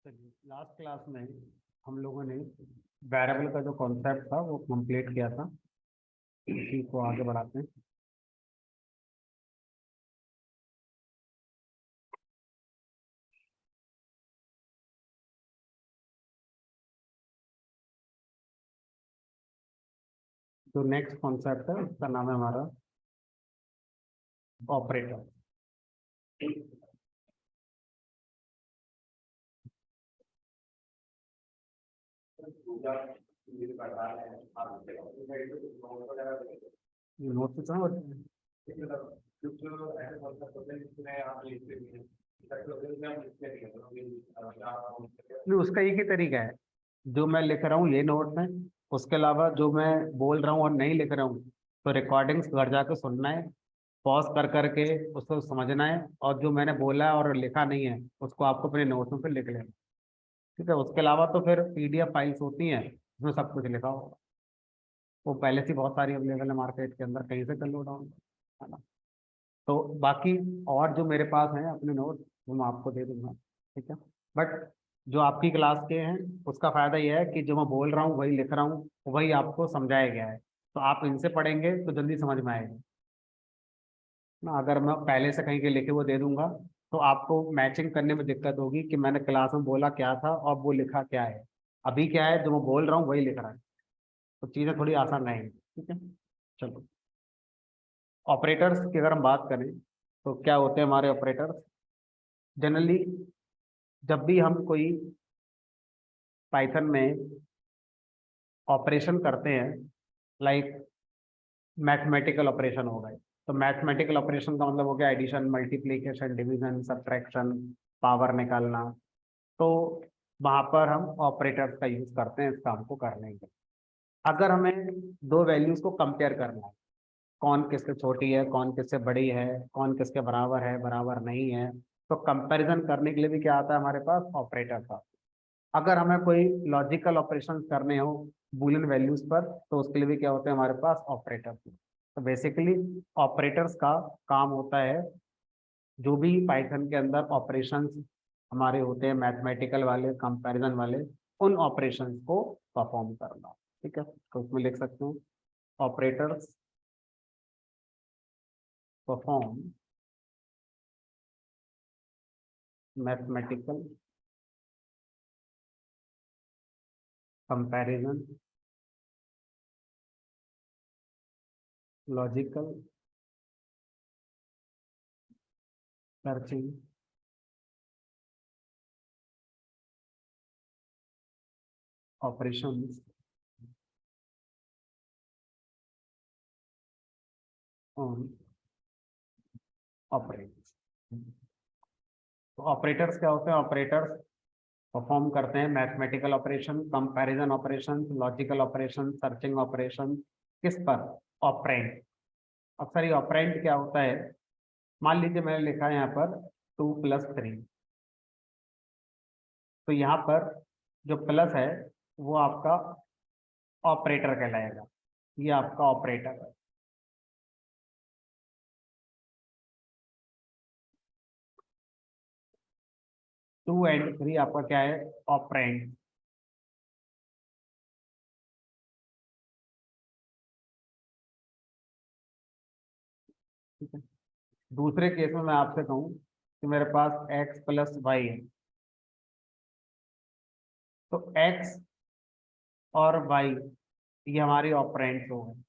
चलिए, last class में हम लोगों ने वेरिएबल का जो कॉन्सेप्ट था वो कंप्लीट किया था। इसी को आगे बढ़ाते हैं। जो नेक्स्ट कॉन्सेप्ट है उसका नाम है हमारा ऑपरेटर। नोट तो समझ नहीं, उसका एक ही तरीका है। जो मैं लिख रहा हूँ ये नोट में, उसके अलावा जो मैं बोल रहा हूँ और नहीं लिख रहा हूँ तो रिकॉर्डिंग्स घर जाके सुनना है, पॉज कर करके उसको समझना है, और जो मैंने बोला है और लिखा नहीं है उसको आपको अपने नोट्स में फिर लिख लेना। ठीक है, उसके अलावा तो फिर पीडीएफ फाइल्स होती हैं, उसमें सब कुछ लिखा होगा। वो पहले से बहुत सारी अवेलेबल है मार्केट के अंदर, कहीं से कर लो डाउन, है ना। तो बाकी और जो मेरे पास हैं अपने नोट वो मैं आपको दे दूंगा। ठीक है, बट जो आपकी क्लास के हैं उसका फायदा यह है कि जो मैं बोल रहा हूँ वही लिख रहा हूँ, वही आपको समझाया गया है, तो आप इनसे पढ़ेंगे तो जल्दी समझ में आएगा ना। अगर मैं पहले से कहीं के लिखे वो दे दूंगा तो आपको मैचिंग करने में दिक्कत होगी कि मैंने क्लास में बोला क्या था और वो लिखा क्या है। अभी क्या है, जो मैं बोल रहा हूँ वही लिख रहा है, तो चीज़ें थोड़ी आसान रहेंगी। ठीक है, चलो। ऑपरेटर्स की अगर हम बात करें तो क्या होते हैं हमारे ऑपरेटर्स। जनरली जब भी हम कोई पाइथन में ऑपरेशन करते हैं, लाइक मैथमेटिकल ऑपरेशन हो गए, तो मैथमेटिकल ऑपरेशन का मतलब हो गया addition, multiplication, division, subtraction, power निकालना। तो वहां पर हम ऑपरेटर्स का यूज करते हैं इस काम को करने के। अगर हमें दो वैल्यूज को कंपेयर करना है, कौन किससे छोटी है, कौन किससे बड़ी है, कौन किसके बराबर है, बराबर नहीं है, तो कंपैरिजन करने के लिए भी क्या आता है हमारे पास, ऑपरेटर का। अगर हमें कोई लॉजिकल ऑपरेशन करने हो बूलियन वैल्यूज पर, तो उसके लिए भी क्या होते हैं हमारे पास, ऑपरेटर। तो बेसिकली ऑपरेटर्स का काम होता है जो भी पाइथन के अंदर ऑपरेशंस हमारे होते हैं मैथमेटिकल वाले, कंपैरिजन वाले, उन ऑपरेशंस को परफॉर्म करना। ठीक है, तो उसमें लिख सकते हैं operators perform mathematical comparison, logical searching, operations on operators. तो ऑपरेटर्स क्या होते हैं, ऑपरेटर्स परफॉर्म करते हैं mathematical operation, comparison operation, logical operation, searching operation. किस पर, ऑपरेंड। अक्सर ये ऑपरेंड क्या होता है, मान लीजिए मैंने लिखा है यहाँ पर 2+3, तो यहाँ पर जो प्लस है वो आपका ऑपरेटर कहलाएगा, ये आपका ऑपरेटर है। 2 और 3 आपका क्या है, ऑपरेंड। ठीक है, दूसरे केस में मैं आपसे कहूँ कि मेरे पास x+y है, तो x और y ये हमारी ऑपरेंड्स हो गए,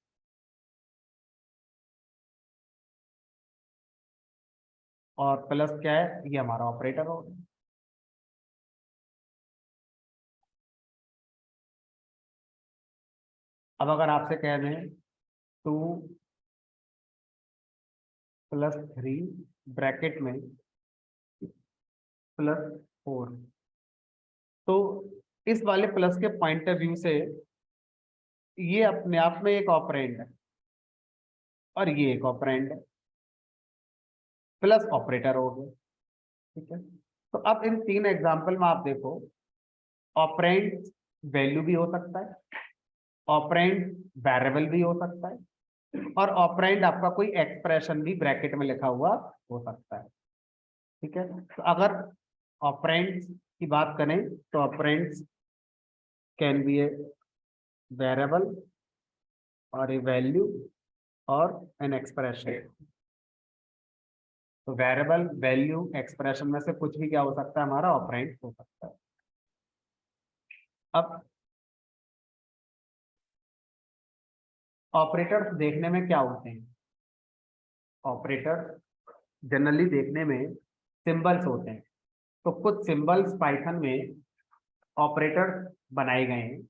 और प्लस क्या है, ये हमारा ऑपरेटर हो गया। अब अगर आपसे कह दें 2+3 ब्रैकेट में +4, तो इस वाले प्लस के पॉइंट ऑफ व्यू से ये अपने आप में एक ऑपरेंड है और ये एक ऑपरेंड है, प्लस ऑपरेटर हो गया। ठीक है, तो अब इन तीन एग्जाम्पल में आप देखो, ऑपरेंड वैल्यू भी हो सकता है, ऑपरेंड वेरिएबल भी हो सकता है, और ऑपरेंड आपका कोई एक्सप्रेशन भी ब्रैकेट में लिखा हुआ हो सकता है। ठीक है, तो अगर ऑपरेंड्स की बात करें तो operands can be a variable और ए वैल्यू और एन एक्सप्रेशन। तो वेरिएबल, वैल्यू, एक्सप्रेशन में से कुछ भी क्या हो सकता है, हमारा ऑपरेंड हो सकता है। अब ऑपरेटर्स देखने में क्या होते हैं? ऑपरेटर जनरली देखने में सिंबल्स होते हैं। तो कुछ सिंबल्स पाइथन में ऑपरेटर्स बनाए गए हैं,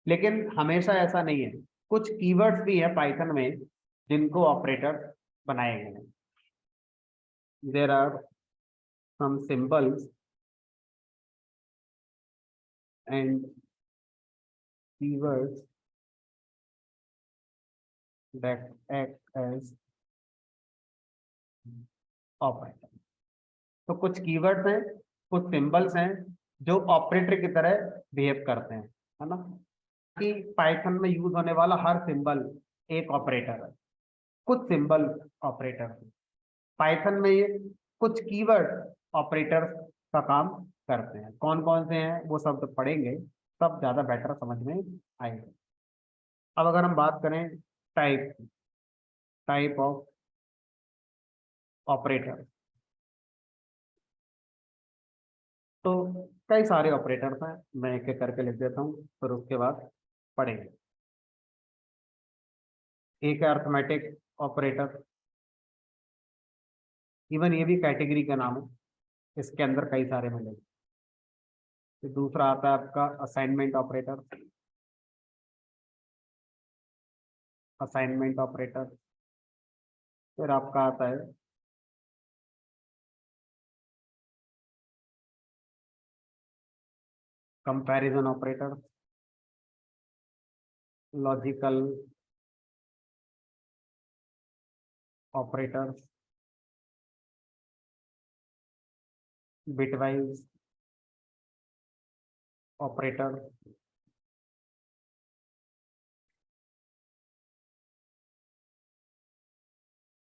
लेकिन हमेशा ऐसा नहीं है। कुछ कीवर्ड्स भी है पाइथन में जिनको ऑपरेटर्स बनाए गए हैं। There are some symbols and keywords that act as operator. तो कुछ कीवर्ड्स हैं, कुछ सिंबल्स हैं जो ऑपरेटर की तरह बिहेव करते हैं, है ना? कि पाइथन में यूज होने वाला हर सिंबल एक ऑपरेटर है, कुछ सिंबल ऑपरेटर है। पाइथन में ये कुछ कीवर्ड ऑपरेटर का काम करते हैं। कौन कौन से हैं वो सब तो पढ़ेंगे, तब ज्यादा बेटर समझ में आएगा। अब अगर हम बात करें टाइप टाइप ऑफ ऑपरेटर, तो कई सारे ऑपरेटर्स हैं, मैं एक एक करके लिख देता हूँ, फिर उसके बाद पढ़ेंगे। एक है अर्थमेटिक ऑपरेटर, इवन ये भी कैटेगरी का नाम है, इसके अंदर कई सारे मिलेंगे। फिर दूसरा आता है आपका असाइनमेंट ऑपरेटर, असाइनमेंट ऑपरेटर। फिर आपका आता है comparison operator, logical operator, bitwise operator,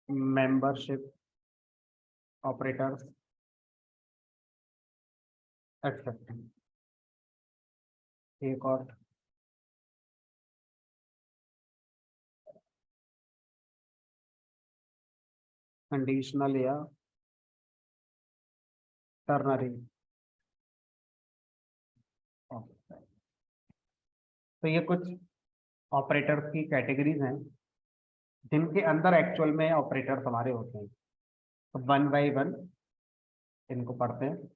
membership operators, except. एक और कंडीशनल या टर्नरी ऑपरेटर। तो ये कुछ ऑपरेटर्स की कैटेगरीज हैं जिनके अंदर एक्चुअल में ऑपरेटर्स हमारे होते हैं। तो वन बाई वन इनको पढ़ते हैं।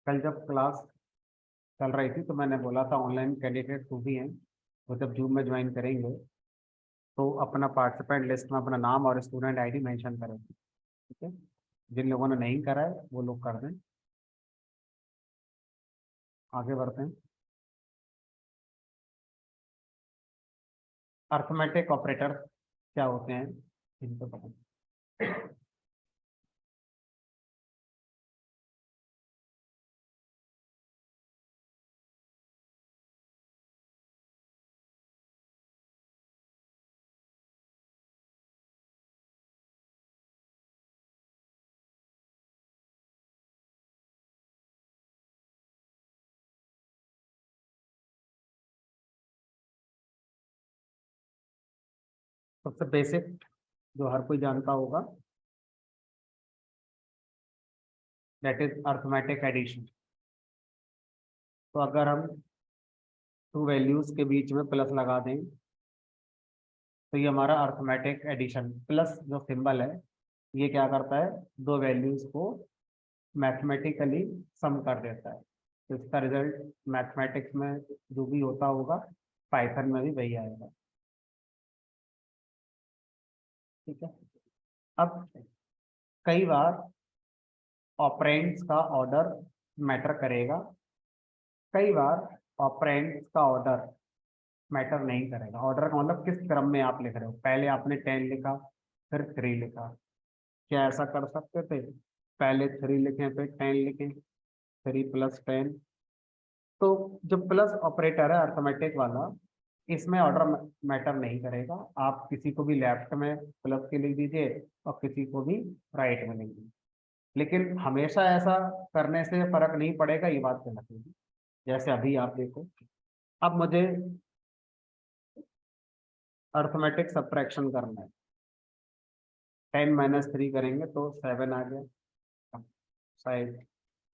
कल जब क्लास चल रही थी तो मैंने बोला था ऑनलाइन कैंडिडेट जो भी हैं वो जब जूम में ज्वाइन करेंगे तो अपना पार्टिसिपेंट लिस्ट में अपना नाम और स्टूडेंट आईडी मेंशन करें, ठीक है? जिन लोगों ने नहीं करा है वो लोग कर दें। आगे बढ़ते हैं। अर्थमेटिक ऑपरेटर क्या होते हैं इनको पता। सबसे बेसिक जो हर कोई जानता होगा, दैट इज अर्थमेटिक एडिशन। तो अगर हम टू वैल्यूज के बीच में प्लस लगा दें तो ये हमारा अर्थमेटिक एडिशन, प्लस जो सिंबल है ये क्या करता है, दो वैल्यूज को मैथमेटिकली सम कर देता है। तो इसका रिजल्ट मैथमेटिक्स में जो भी होता होगा पाइथन में भी वही आएगा, ठीक है? अब कई बार ऑपरेंड्स का ऑर्डर मैटर करेगा, कई बार ऑपरेंड्स का ऑर्डर मैटर नहीं करेगा। ऑर्डर का मतलब किस क्रम में आप लिख रहे हो, पहले आपने 10 लिखा फिर 3 लिखा, क्या ऐसा कर सकते थे? पहले 3 लिखें फिर 10 लिखें, 3 + 10 तो जो प्लस ऑपरेटर है अर्थमेटिक वाला, इसमें ऑर्डर मैटर नहीं करेगा। आप किसी को भी लेफ्ट में प्लस के लिख दीजिए और किसी को भी राइट में लिख दीजिए, लेकिन हमेशा ऐसा करने से फर्क नहीं पड़ेगा, ये बात गलत होगी। जैसे अभी आप देखो, अब मुझे अर्थमेटिक सब्ट्रैक्शन करना है, 10 - 3 करेंगे तो 7 आ गया। शायद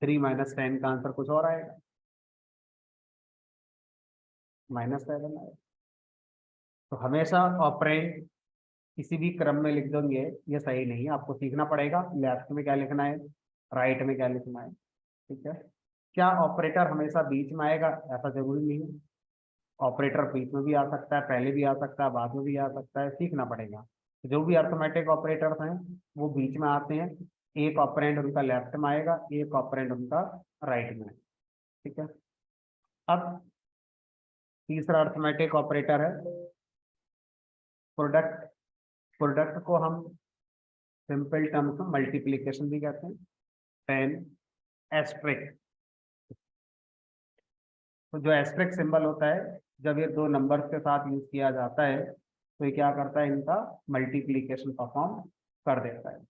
3 - 10 का आंसर कुछ और आएगा, -7 आएगा। तो हमेशा ऑपरेंड किसी भी क्रम में लिख दोगे ये सही नहीं है, आपको सीखना पड़ेगा लेफ्ट में क्या लिखना है, राइट में क्या लिखना है। ठीक है, क्या ऑपरेटर हमेशा बीच में आएगा? ऐसा जरूरी नहीं है, ऑपरेटर बीच में भी आ सकता है, पहले भी आ सकता है, बाद में भी आ सकता है, सीखना पड़ेगा। जो भी अर्थमेटिक ऑपरेटर्स हैं वो बीच में आते हैं, एक ऑपरेंड उनका लेफ्ट में आएगा, एक ऑपरेंड उनका राइट में। ठीक है, अब तीसरा अर्थमेटिक ऑपरेटर है प्रोडक्ट। प्रोडक्ट को हम सिंपल टर्म्स में मल्टीप्लीकेशन भी कहते हैं, 10*. तो जो एस्ट्रिक सिंबल होता है, जब ये दो नंबर्स के साथ यूज किया जाता है तो ये क्या करता है, इनका मल्टीप्लीकेशन परफॉर्म कर देता है।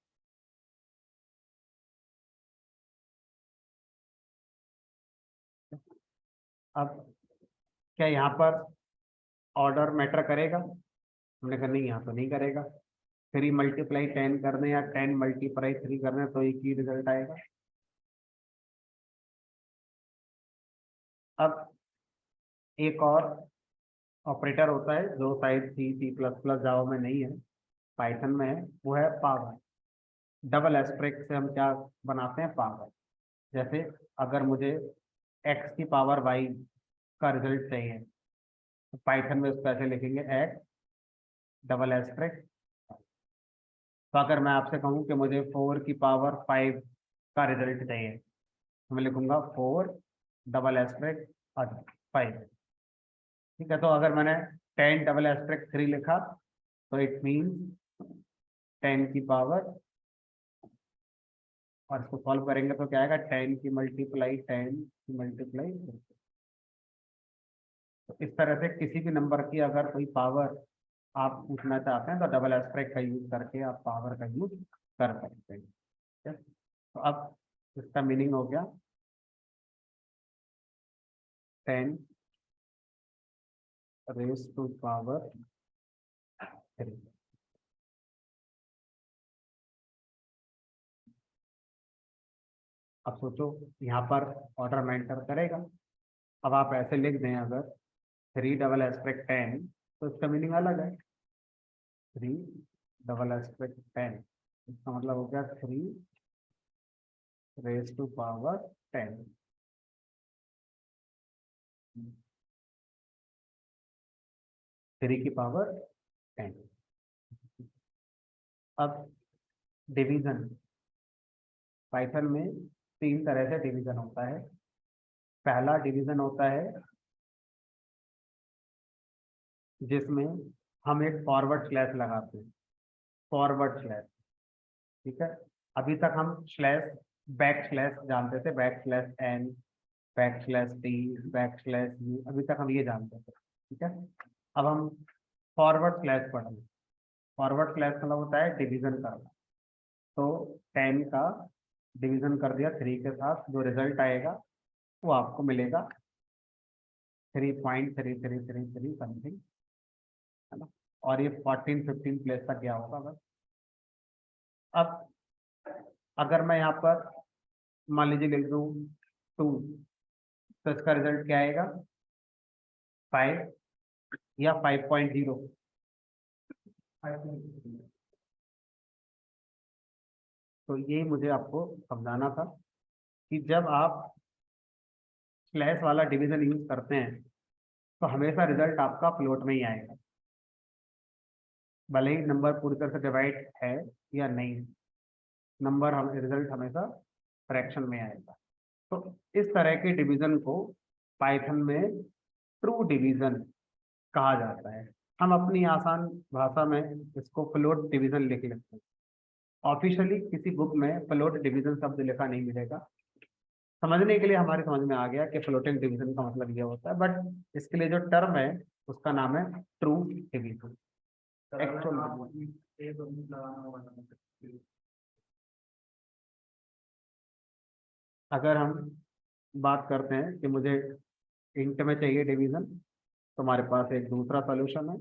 अब क्या यहाँ पर ऑर्डर मैटर करेगा? हमने कहा नहीं, यहाँ तो नहीं करेगा। 3 × 10 करने या 10 × 3 करने तो एक ही रिजल्ट आएगा। अब एक और ऑपरेटर होता है जो शायद C++ जावा में नहीं है, पाइथन में है, वो है पावर। डबल एस्ट्रिक से हम क्या बनाते हैं, पावर। जैसे अगर मुझे x की पावर y का रिजल्ट चाहिए तो पाइथन में उसको ऐसे लिखेंगे x डबल एस्ट्रिक। तो अगर मैं आपसे कहूँ कि मुझे 4 की पावर 5 का रिजल्ट चाहिए तो मैं लिखूंगा 4 डबल एस्ट्रिक और 5। ठीक है, तो अगर मैंने 10 डबल एस्ट्रिक 3 लिखा तो इट मीन्स 10 की पावर, और इसको सॉल्व करेंगे तो क्या आएगा, 10 की मल्टीप्लाई 10 की मल्टीप्लाई। तो इस तरह से किसी भी नंबर की अगर कोई पावर आप पूछना चाहते हैं तो डबल एस्ट्रिक का यूज करके आप पावर का यूज कर सकते हैं। ठीक है? तो अब इसका मीनिंग हो गया 10 रेज टू पावर 3। अब सोचो यहाँ पर ऑर्डर मैटर करेगा। अब आप ऐसे लिख दें अगर 3 डबल एस्ट्रिक 10 तो इसका मीनिंग अलग है। 3 डबल एस्ट्रिक 10 इसका मतलब हो गया 3 रेज टू पावर 10। 3 की पावर 10। अब डिवीजन, पाइथन में 3 तरह से डिवीजन होता है। पहला डिवीजन होता है जिसमें हम एक फॉरवर्ड स्लैश लगाते हैं, फॉरवर्ड स्लैश। ठीक है, अभी तक हम स्लैश बैक स्लैश जानते थे, backslash n, backslash t, backslash u, अभी तक हम ये जानते थे। ठीक है, अब हम फॉरवर्ड स्लैश पढ़ेंगे। फॉरवर्ड स्लैश मतलब होता है डिवीजन करना। तो 10 का डिवीजन कर दिया 3 के साथ, जो रिजल्ट आएगा वो आपको मिलेगा 3.3333 समथिंग, है ना। और ये 14-15 प्लेस तक गया होगा बस। अब अगर मैं यहाँ पर मान लीजिए लिख दूँ 2 तो इसका रिजल्ट क्या आएगा, 5 या 5.0। तो ये मुझे आपको समझाना था कि जब आप स्लैश वाला डिवीजन यूज करते हैं तो हमेशा रिजल्ट आपका फ्लोट में ही आएगा, भले ही नंबर पूरी तरह से डिवाइड है या नहीं, नंबर हम रिजल्ट हमेशा फ्रैक्शन में आएगा। तो इस तरह के डिवीजन को पाइथन में ट्रू डिवीजन कहा जाता है। हम अपनी आसान भाषा में इसको फ्लोट डिवीजन लिख लेते हैं। ऑफिशियली किसी बुक में फ्लोट डिवीजन शब्द लिखा नहीं मिलेगा, समझने के लिए हमारे समझ में आ गया कि फ्लोटिंग डिवीजन का मतलब ये होता है, बट इसके लिए जो टर्म है उसका नाम है ट्रू डिवीजन। अगर हम बात करते हैं कि मुझे इंट में चाहिए डिवीजन, तो हमारे पास एक दूसरा सॉल्यूशन है।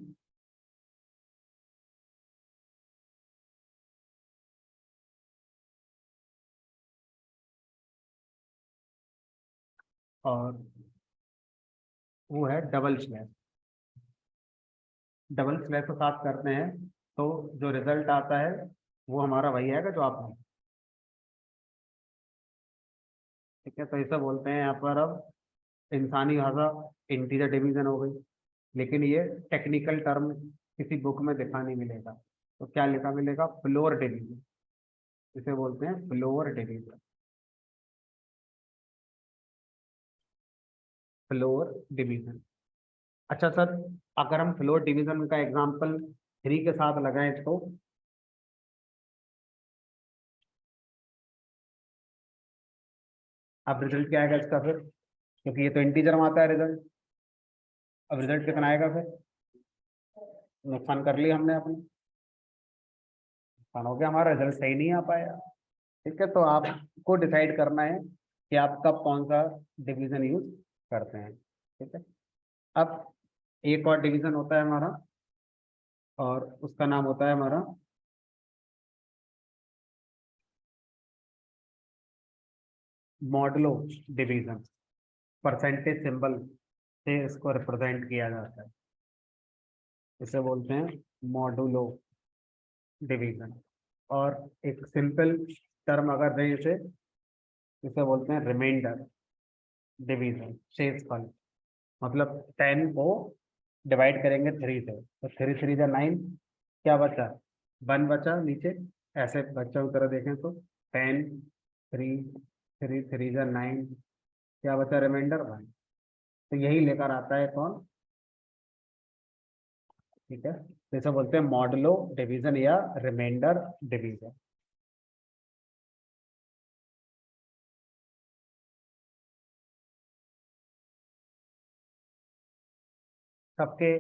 और वो है डबल स्लैश। डबल स्लैश को साथ करते हैं तो जो रिजल्ट आता है वो हमारा वही आएगा जो आपने, ठीक है। तो इसे बोलते हैं यहाँ पर अब इंसानी भाषा इंटीजर डिवीजन हो गई, लेकिन ये टेक्निकल टर्म किसी बुक में लिखा नहीं मिलेगा। तो क्या लिखा मिलेगा? Floor division. इसे बोलते हैं फ्लोर डिवीजन। Floor division. अच्छा सर, अगर हम फ्लोर डिवीजन का एग्जांपल 3 के साथ लगाएं तो अब रिजल्ट क्या आएगा इसका फिर? क्योंकि ये तो इंटीजर में आता है रिजल्ट। अब रिजल्ट कितना आएगा फिर? नुकसान कर लिया हमने अपने, नुकसान हो गया, हमारा रिजल्ट सही नहीं आ पाया। ठीक है, तो आपको डिसाइड करना है कि आप कब कौन सा डिवीजन यूज करते हैं। ठीक है। अब एक और डिवीजन होता है हमारा, और उसका नाम होता है हमारा मॉडुलो डिवीजन। परसेंटेज सिंबल से इसको रिप्रेजेंट किया जाता है। इसे बोलते हैं मॉडुलो डिवीजन। और एक सिंपल टर्म अगर दें इसे, इसे बोलते हैं रिमाइंडर डिवीजन, शेषफल। मतलब 10 को डिवाइड करेंगे 3 से, तो 3 3 जा 9, क्या बचा? 1 बचा नीचे। ऐसे बच्चों की तरह देखें तो 10 3 3 3 जा 9, क्या बचा? रिमाइंडर 1। तो यही लेकर आता है कौन? ठीक है, तो इसे बोलते हैं मॉडुलो डिवीजन या रिमाइंडर डिवीजन। सबके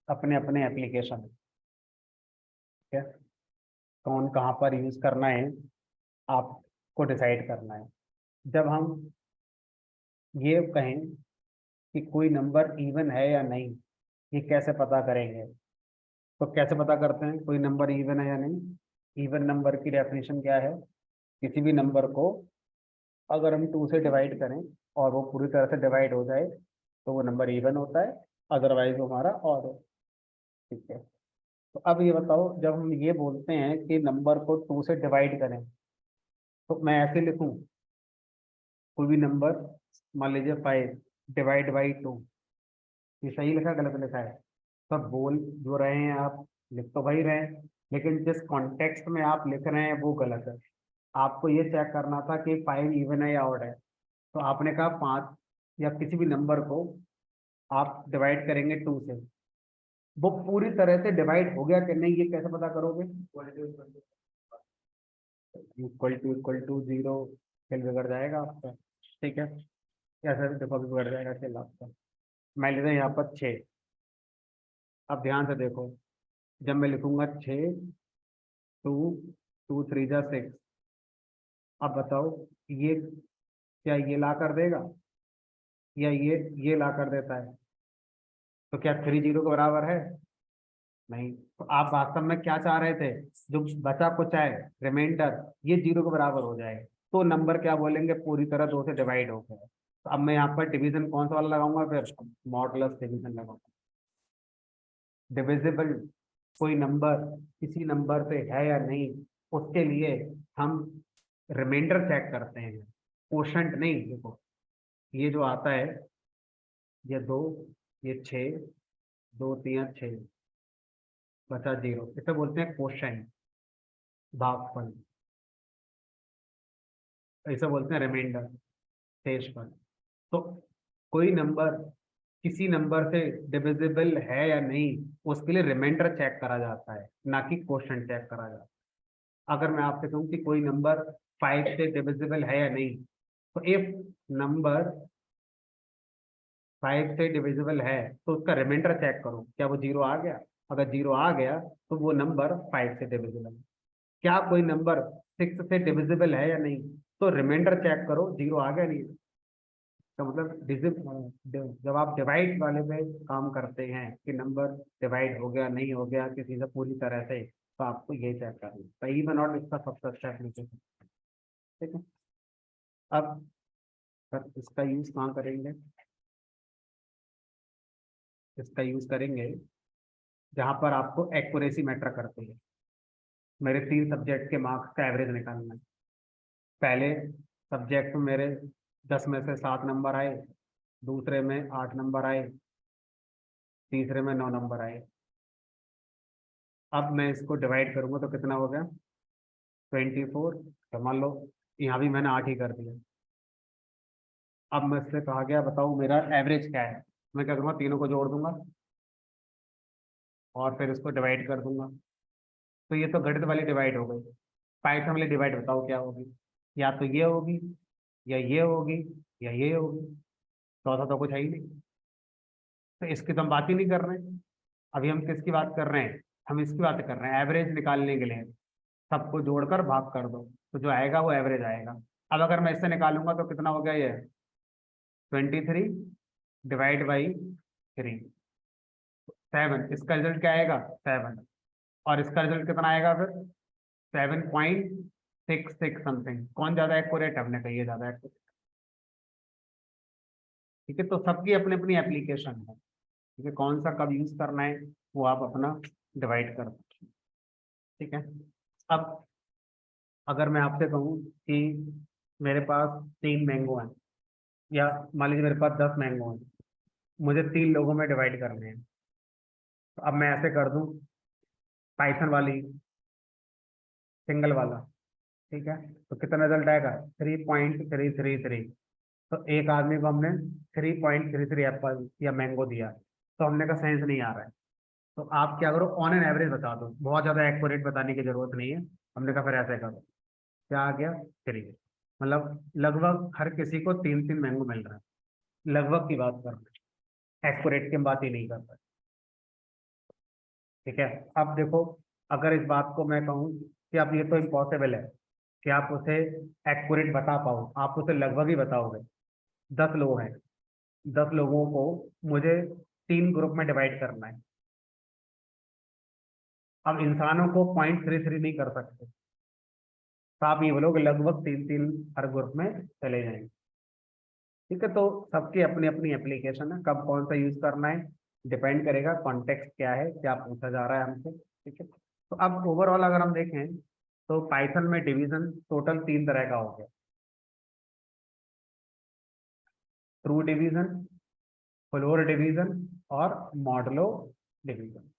अपने अपने एप्लीकेशन है, ठीक है। कौन कहाँ पर यूज करना है आपको डिसाइड करना है। जब हम ये कहें कि कोई नंबर इवन है या नहीं, ये कैसे पता करेंगे? तो कैसे पता करते हैं कोई नंबर इवन है या नहीं? इवन नंबर की डेफिनेशन क्या है? किसी भी नंबर को अगर हम 2 से डिवाइड करें और वो पूरी तरह से डिवाइड हो जाए तो वो नंबर इवन होता है, अदरवाइज वो हमारा ऑड है। ठीक है। तो अब ये बताओ, जब हम ये बोलते हैं कि नंबर को 2 से डिवाइड करें, तो मैं ऐसे लिखूं कोई भी नंबर, मान लीजिए 5 डिवाइड बाई 2, ये सही लिखा गलत लिखा है? सब बोल जो रहे हैं आप, लिख तो वही रहे हैं, लेकिन जिस कॉन्टेक्स्ट में आप लिख रहे हैं वो गलत है। आपको ये चेक करना था कि 5 इवन है या ऑड है। तो आपने कहा 5, या किसी भी नंबर को आप डिवाइड करेंगे 2 से, वो पूरी तरह से डिवाइड हो गया कि नहीं, ये कैसे पता करोगे? इक्वल टू 0 खेल बिगड़ जाएगा आपका। ठीक है, ऐसा भी देखो बिगड़ जाएगा खेल आपका। मैं लेते हैं यहाँ पर 6। अब ध्यान से देखो, जब मैं लिखूंगा 6 2 2 3 जा 6, अब बताओ ये क्या ये ला कर देगा या ये ला कर देता है? तो क्या 3 0 के बराबर है? नहीं। तो आप वास्तव में क्या चाह रहे थे? जो बचा कुछ है रिमाइंडर, ये 0 के बराबर हो जाए तो नंबर क्या बोलेंगे? पूरी तरह 2 से डिवाइड हो गया। तो अब मैं यहाँ पर डिवीजन कौन सा वाला लगाऊंगा फिर? मॉडुलस डिवीजन लगाऊंगा। डिविजिबल कोई नंबर किसी नंबर से है या नहीं, उसके लिए हम रिमाइंडर चेक करते हैं, कोशंट नहीं। देखो ये जो आता है, ये 2, ये 6, 2 3 6 बचा 0, इसे बोलते हैं कोशंट, भागफल। इसे बोलते हैं रिमाइंडर, शेषफल। तो कोई नंबर किसी नंबर से डिविजिबल है या नहीं, उसके लिए रिमाइंडर चेक करा जाता है, ना कि क्वोशंट चेक करा जाता है। अगर मैं आपसे कहूँ कि कोई नंबर 5 से डिविजिबल है या नहीं, तो इफ नंबर 5 से डिविजिबल है तो उसका रिमाइंडर चेक करो, क्या वो 0 आ गया? अगर 0 आ गया तो वो नंबर 5 से डिविजिबल है। क्या कोई नंबर 6 से डिविजिबल है या नहीं, तो रिमाइंडर चेक करो, 0 आ गया नहीं। तो मतलब जब आप डिवाइड वाले में काम करते हैं कि नंबर डिवाइड हो गया नहीं हो गया किसी से पूरी तरह से, तो आपको ये चेक करना है। तो ई नॉट इसका सबसे अच्छा एप्लीकेशन। ठीक है। अब सर इसका यूज कहाँ करेंगे? इसका यूज करेंगे जहां पर आपको एक्यूरेसी मैटर करती है। मेरे 3 सब्जेक्ट के मार्क्स का एवरेज निकालना है। पहले सब्जेक्ट में मेरे 10 में से 7 नंबर आए, दूसरे में 8 नंबर आए, तीसरे में 9 नंबर आए। अब मैं इसको डिवाइड करूंगा तो कितना हो गया? 24। तो मान लो यहाँ भी मैंने 8 ही कर दिया। अब मुझसे कहा गया बताओ मेरा एवरेज क्या है। मैं क्या करूँगा, तीनों को जोड़ दूंगा और फिर इसको डिवाइड कर दूंगा। तो ये तो गणित वाली डिवाइड हो गई। पाइथन वाली डिवाइड बताओ क्या होगी? या तो ये होगी, या ये होगी, या ये होगी। चौथा तो कुछ है ही नहीं। तो इसकी तो हम बात ही नहीं कर रहे हैं। अभी हम किसकी बात कर रहे हैं? हम इसकी बात कर रहे हैं एवरेज निकालने के लिए। सबको जोड़कर भाग कर दो तो जो आएगा वो एवरेज आएगा। अब अगर मैं इससे निकालूंगा तो कितना हो गया ये? 23 डिवाइड बाई 3, 7। इसका रिजल्ट क्या आएगा? 7। और इसका रिजल्ट कितना आएगा फिर? 7.66 समथिंग। कौन ज्यादा एक्यूरेट है? हमने कही है ज्यादा एक्यूरेट। ठीक है। तो सबकी अपनी अपनी एप्लीकेशन है। ठीक है, कौन सा कब यूज करना है वो आप अपना डिवाइड कर सकते हैं। ठीक है। अब अगर मैं आपसे कहूँ कि मेरे पास 3 मैंगो हैं, या मान लीजिए मेरे पास 10 मैंगो हैं, मुझे 3 लोगों में डिवाइड करने हैं। तो अब मैं ऐसे कर दूं, पाइथन वाली सिंगल वाला। ठीक है। तो कितना रिजल्ट आएगा? 3.333। तो एक आदमी को हमने 3.33 एप्पल या मैंगो दिया, तो हमने का सेंस नहीं आ रहा है। तो आप क्या करो, ऑन एन एवरेज बता दो, बहुत ज्यादा एक्यूरेट बताने की जरूरत नहीं है। हमने कहा फिर ऐसे करो, क्या आ गया? 3। मतलब लगभग हर किसी को 3 3 मैंगो मिल रहा है। लगभग की बात कर रहे हैं, एक्यूरेट की हम बात ही नहीं कर रहे। ठीक है। अब देखो, अगर इस बात को मैं कहूँ कि अब ये तो इम्पॉसिबल है कि आप उसे एक्यूरेट बता पाओ, आप उसे लगभग ही बताओगे। 10 लोग हैं, 10 लोगों को मुझे 3 ग्रुप में डिवाइड करना है। अब इंसानों को 0.33 नहीं कर सकते, तो आप ये बोलोगे लगभग 3 3 हर ग्रुप में चले जाएंगे। ठीक है। तो सबकी अपनी अपनी एप्लीकेशन है, कब कौन सा यूज करना है डिपेंड करेगा कॉन्टेक्स्ट क्या है, क्या पूछा जा रहा है हमसे। ठीक है। तो अब ओवरऑल अगर हम देखें तो पाइथन में डिवीजन टोटल 3 तरह का हो गया। ट्रू डिवीजन, फ्लोर डिवीजन और मॉडलो डिवीजन।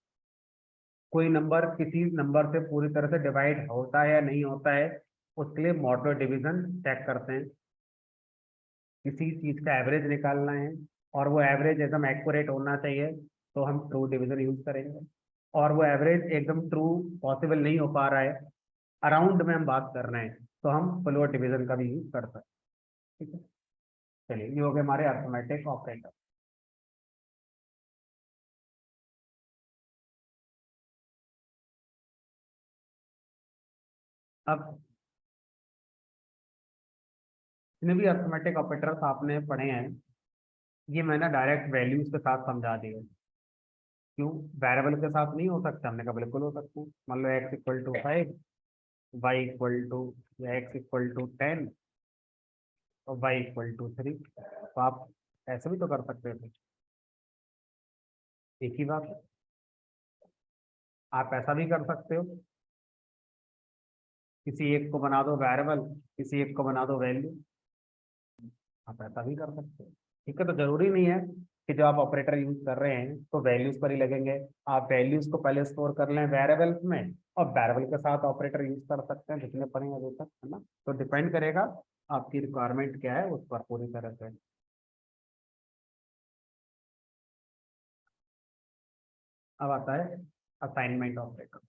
कोई नंबर किसी नंबर से पूरी तरह से डिवाइड होता है या नहीं होता है, उसके लिए मॉडलो डिवीजन चेक करते हैं। किसी चीज का एवरेज निकालना है और वो एवरेज एकदम एक्यूरेट होना चाहिए, तो हम ट्रू डिवीजन यूज करेंगे। और वो एवरेज एकदम ट्रू पॉसिबल नहीं हो पा रहा है, अराउंड में हम बात कर रहे हैं, तो हम फ्लोर डिवीजन का भी यूज कर सकते हैं। ठीक है। चलिए, ये हो गए हमारे अर्थमेटिक ऑपरेटर। अब जितने भी अर्थमेटिक ऑपरेटर्स आपने पढ़े हैं, ये मैंने डायरेक्ट वैल्यूज के साथ समझा दिए। क्यों? वेरिएबल के साथ नहीं हो सकता? हमने कहा बिल्कुल हो सकते हैं। मान लो x = 5, y = या x = 10 और y = 3, तो आप ऐसे भी तो कर सकते थे। एक ही बात है। आप ऐसा भी कर सकते हो, किसी एक को बना दो वेरिएबल, किसी एक को बना दो वैल्यू। आप ऐसा भी कर सकते हो। ठीक है। तो जरूरी नहीं है कि जो आप ऑपरेटर यूज कर रहे हैं तो वैल्यूज पर ही लगेंगे। आप वैल्यूज को पहले स्टोर कर लें वेरिएबल्स में, और वेरिएबल के साथ ऑपरेटर यूज कर सकते हैं, जितने पढ़े हैं अभी तक, है ना। तो डिपेंड करेगा आपकी रिक्वायरमेंट क्या है उस पर पूरी तरह से। अब आता है असाइनमेंट ऑपरेटर।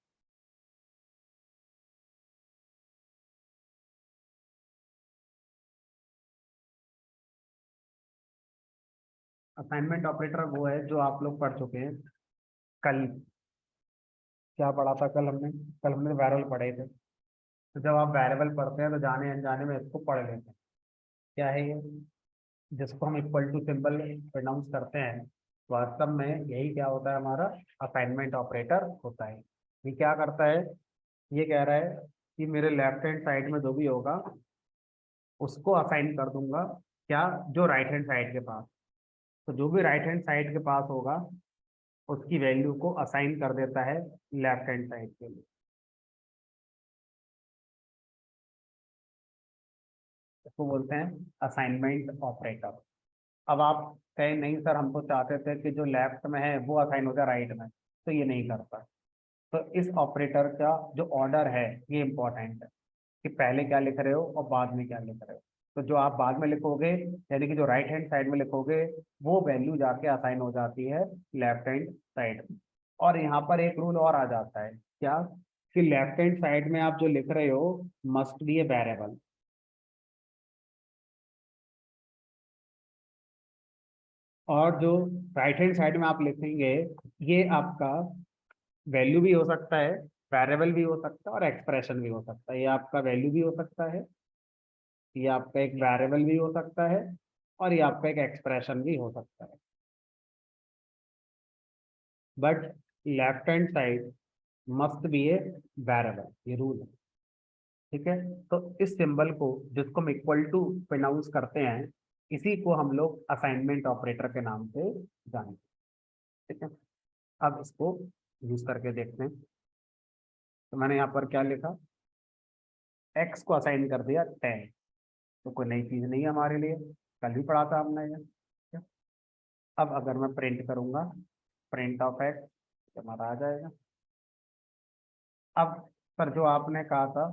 असाइनमेंट ऑपरेटर वो है जो आप लोग पढ़ चुके हैं कल। क्या पढ़ा था कल हमने वेरिएबल पढ़े थे। तो जब आप वेरिएबल पढ़ते हैं तो जाने अनजाने में इसको पढ़ लेते हैं। क्या है ये? जिसको हम इक्वल टू सिंबल प्रोनाउंस करते हैं, वास्तव में यही क्या होता है, हमारा असाइनमेंट ऑपरेटर होता है। ये क्या करता है? ये कह रहा है कि मेरे लेफ्ट हैंड साइड में जो भी होगा उसको असाइन कर दूंगा, क्या, जो राइट हैंड साइड के पास। तो जो भी राइट हैंड साइड के पास होगा उसकी वैल्यू को असाइन कर देता है लेफ्ट हैंड साइड के लिए। इसको बोलते हैं असाइनमेंट ऑपरेटर। अब आप कहें नहीं सर, हम तो चाहते थे कि जो लेफ्ट में है वो असाइन हो जाए राइट में, तो ये नहीं करता। तो इस ऑपरेटर का जो ऑर्डर है ये इंपॉर्टेंट है, कि पहले क्या लिख रहे हो और बाद में क्या लिख रहे हो। तो जो आप बाद में लिखोगे, यानी कि जो राइट हैंड साइड में लिखोगे, वो वैल्यू जाके असाइन हो जाती है लेफ्ट हैंड साइड में। और यहाँ पर एक रूल और आ जाता है, क्या, कि लेफ्ट हैंड साइड में आप जो लिख रहे हो मस्ट बी ए वेरिएबल, और जो राइट हैंड साइड में आप लिखेंगे ये आपका वैल्यू भी हो सकता है, वेरिएबल भी हो सकता है और एक्सप्रेशन भी हो सकता है। ये आपका वैल्यू भी हो सकता है, ये आपका एक वेरिएबल भी हो सकता है, और ये आपका एक एक्सप्रेशन भी हो सकता है। But left hand side must be a variable, ये रूल है। ठीक है। तो इस सिंबल को, जिसको हम इक्वल टू प्रोनाउंस करते हैं, इसी को हम लोग असाइनमेंट ऑपरेटर के नाम से जानते हैं। ठीक है। अब इसको यूज करके देखते हैं। तो मैंने यहाँ पर क्या लिखा, एक्स को असाइन कर दिया 10। तो कोई नई चीज नहीं है हमारे लिए, कल भी पढ़ा था हमने ये। ठीक है? अब अगर मैं प्रिंट करूंगा, प्रिंट ऑफ एक्स, हमारा आ जाएगा। अब पर जो आपने कहा था,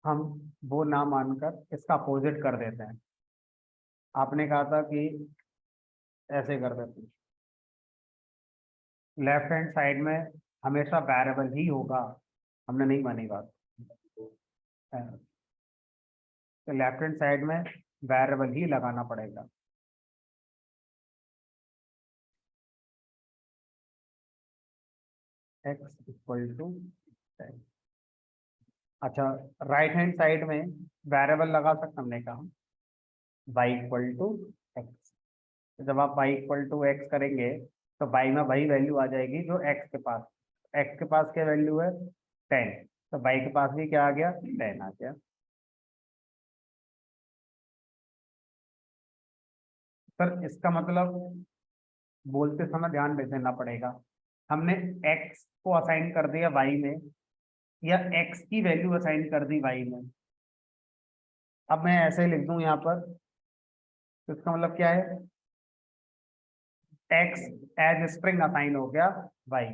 हम वो ना मानकर इसका अपोजिट कर देते हैं। आपने कहा था कि ऐसे कर देते हैं, लेफ्ट हैंड साइड में हमेशा वेरिएबल ही होगा। हमने नहीं मानी बात। तो लेफ्ट हैंड साइड में वेरिएबल ही लगाना पड़ेगा। एक्स इक्वल टू, अच्छा, राइट हैंड साइड में वेरिएबल लगा सकते, हमने कहा वाई इक्वल टू एक्स। जब आप वाई इक्वल टू एक्स करेंगे तो वाई में वही वैल्यू आ जाएगी जो एक्स के पास। एक्स के पास क्या वैल्यू है, 10। तो वाई के पास भी क्या आ गया, 10 आ गया। सर इसका मतलब बोलते समय ध्यान दे देना पड़ेगा, हमने एक्स को असाइन कर दिया वाई में, या एक्स की वैल्यू असाइन कर दी वाई में। अब मैं ऐसे ही लिख दूं यहाँ पर, तो इसका मतलब क्या है, एक्स एज स्प्रिंग असाइन हो गया वाई।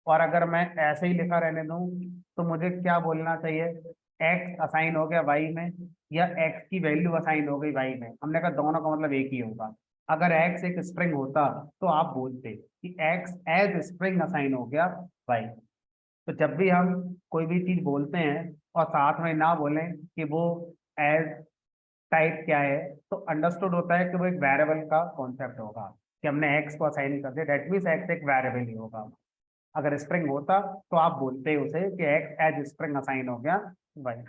और अगर मैं ऐसे ही लिखा रहने दूं तो मुझे क्या बोलना चाहिए, एक्स असाइन हो गया वाई में, या एक्स की वैल्यू असाइन हो गई वाई में। हमने कहा दोनों का मतलब एक ही होगा। अगर एक्स एक स्प्रिंग होता तो आप बोलते कि एक्स एज स्प्रिंग असाइन हो गया वाई। तो जब भी हम कोई भी चीज बोलते हैं और साथ में ना बोलें कि वो एज टाइप क्या है, तो अंडरस्टूड होता है कि वो एक वेरिएबल का कॉन्सेप्ट होगा, कि हमने एक्स को असाइन कर दिया, दैट मीन्स एक्स एक वेरिएबल ही होगा। अगर स्प्रिंग होता तो आप बोलते उसे कि एक्स एज स्प्रिंग असाइन हो गया वाई।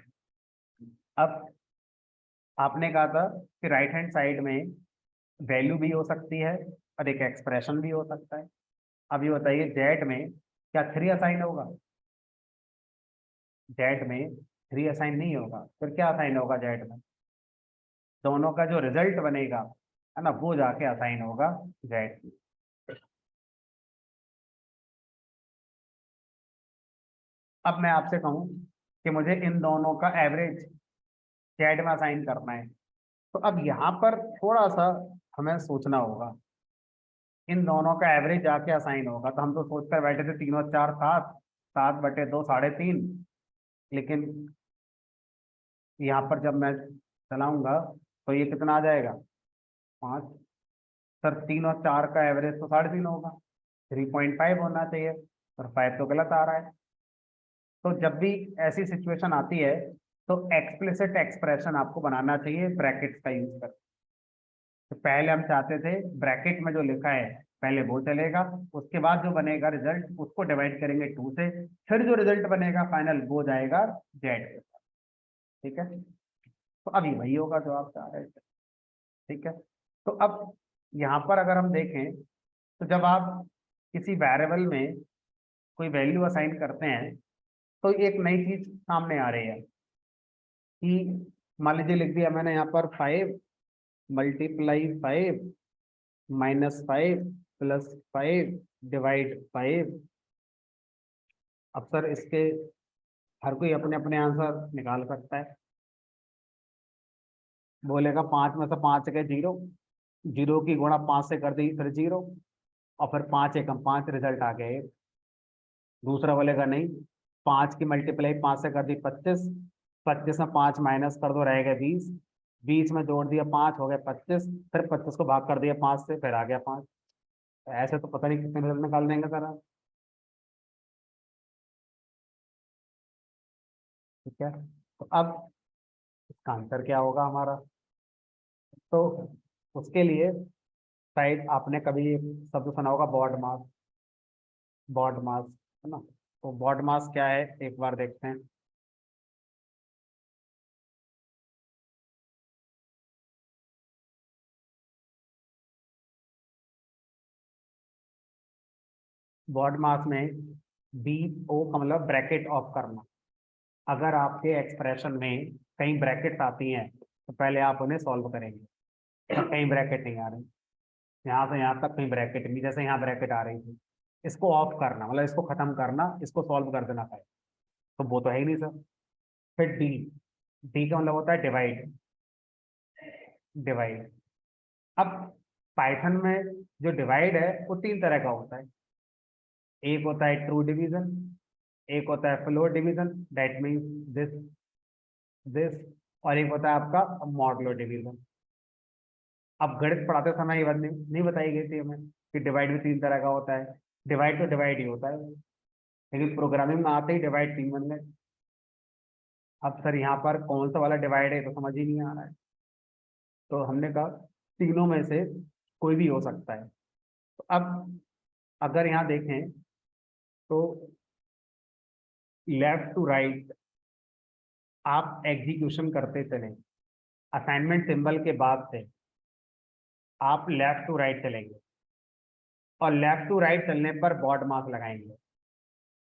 अब आपने कहा था कि राइट हैंड साइड में वैल्यू भी हो सकती है और एक एक्सप्रेशन भी हो सकता है। अब ये बताइए, जेड में क्या 3 असाइन होगा? जेड में 3 असाइन नहीं होगा, फिर क्या असाइन होगा जेड में? दोनों का जो रिजल्ट बनेगा, है ना, वो जाके असाइन होगा जेड की। अब मैं आपसे कहूं कि मुझे इन दोनों का एवरेज जेड में असाइन करना है, तो अब यहाँ पर थोड़ा सा हमें सोचना होगा। इन दोनों का एवरेज जाके असाइन होगा, तो हम तो सोचकर बैठे थे 3 और 4 7, 7/2 3.5। लेकिन यहाँ पर जब मैं चलाऊंगा तो ये कितना आ जाएगा, 5। सर 3 और 4 का एवरेज तो 3.5 होगा, 3.5 होना चाहिए, और 5 तो गलत आ रहा है। तो जब भी ऐसी सिचुएशन आती है तो एक्सप्लिसिट एक्सप्रेशन आपको बनाना चाहिए ब्रैकेट्स का यूज कर। तो पहले हम चाहते थे ब्रैकेट में जो लिखा है पहले वो चलेगा, उसके बाद जो बनेगा रिजल्ट उसको डिवाइड करेंगे 2 से, फिर जो रिजल्ट बनेगा फाइनल वो जाएगा जेड के साथ। ठीक है, तो अभी वही होगा जो आप चाह रहे थे। ठीक है, तो अब यहाँ पर अगर हम देखें तो जब आप किसी वेरिएबल में कोई वैल्यू असाइन करते हैं तो एक नई चीज सामने आ रही है कि मान लीजिए लिख दिया मैंने यहाँ पर 5 मल्टीप्लाई 5 -5 +5 डिवाइड 5। अब सर इसके हर कोई अपने अपने आंसर निकाल सकता है। बोलेगा 5 में से 5 के 0, 0 की गुणा 5 से कर दी फिर 0, और फिर 5 एकम 5 रिजल्ट आ गए। दूसरा बोलेगा नहीं, 5 की मल्टीप्लाई 5 से कर दी 25, 25 में 5 माइनस कर दो रह गए 20, 20 में जोड़ दिया 5 हो गए 25, फिर 25 को भाग कर दिया 5 से फिर आ गया 5। ऐसे तो पता नहीं कितने रिजल्ट निकाल देंगे सर आप। ठीक है, तो अब इसका आंसर क्या होगा हमारा? तो उसके लिए शायद आपने कभी एक शब्द सुना होगा बॉड मास। बॉड मास, है ना? तो बॉड मास क्या है एक बार देखते हैं। बॉड मास में बी ओ का मतलब ब्रैकेट ऑफ करना। अगर आपके एक्सप्रेशन में कई ब्रैकेट्स आती हैं तो पहले आप उन्हें सॉल्व करेंगे। तो कई ब्रैकेट नहीं आ रही, यहाँ से यहाँ तक कहीं ब्रैकेट नहीं, जैसे यहाँ ब्रैकेट आ रही थी, इसको ऑफ करना मतलब इसको खत्म करना, इसको सॉल्व कर देना पड़े, तो वो तो है ही नहीं सर। फिर डी, डी का मतलब होता है डिवाइड। डिवाइड, अब पाइथन में जो डिवाइड है वो 3 तरह का होता है। एक होता है ट्रू डिवीजन, एक होता है floor division, that means this, और एक होता है आपका मॉडुलो डिवीजन। अब गणित पढ़ाते समय ये बात नहीं बताई गई थी हमें कि डिवाइड भी 3 तरह का होता है। डिवाइड तो डिवाइड ही होता है, लेकिन प्रोग्रामिंग में आते ही डिवाइड 3 बन गए। अब सर यहाँ पर कौन सा वाला डिवाइड है तो समझ ही नहीं आ रहा है, तो हमने कहा तीनों में से कोई भी हो सकता है। तो अब अगर यहाँ देखें तो लेफ्ट टू राइट आप एग्जीक्यूशन करते चले, असाइनमेंट सिंबल के बाद से आप लेफ्ट टू राइट चलेंगे, और लेफ्ट टू राइट चलने पर बॉड मार्क लगाएंगे।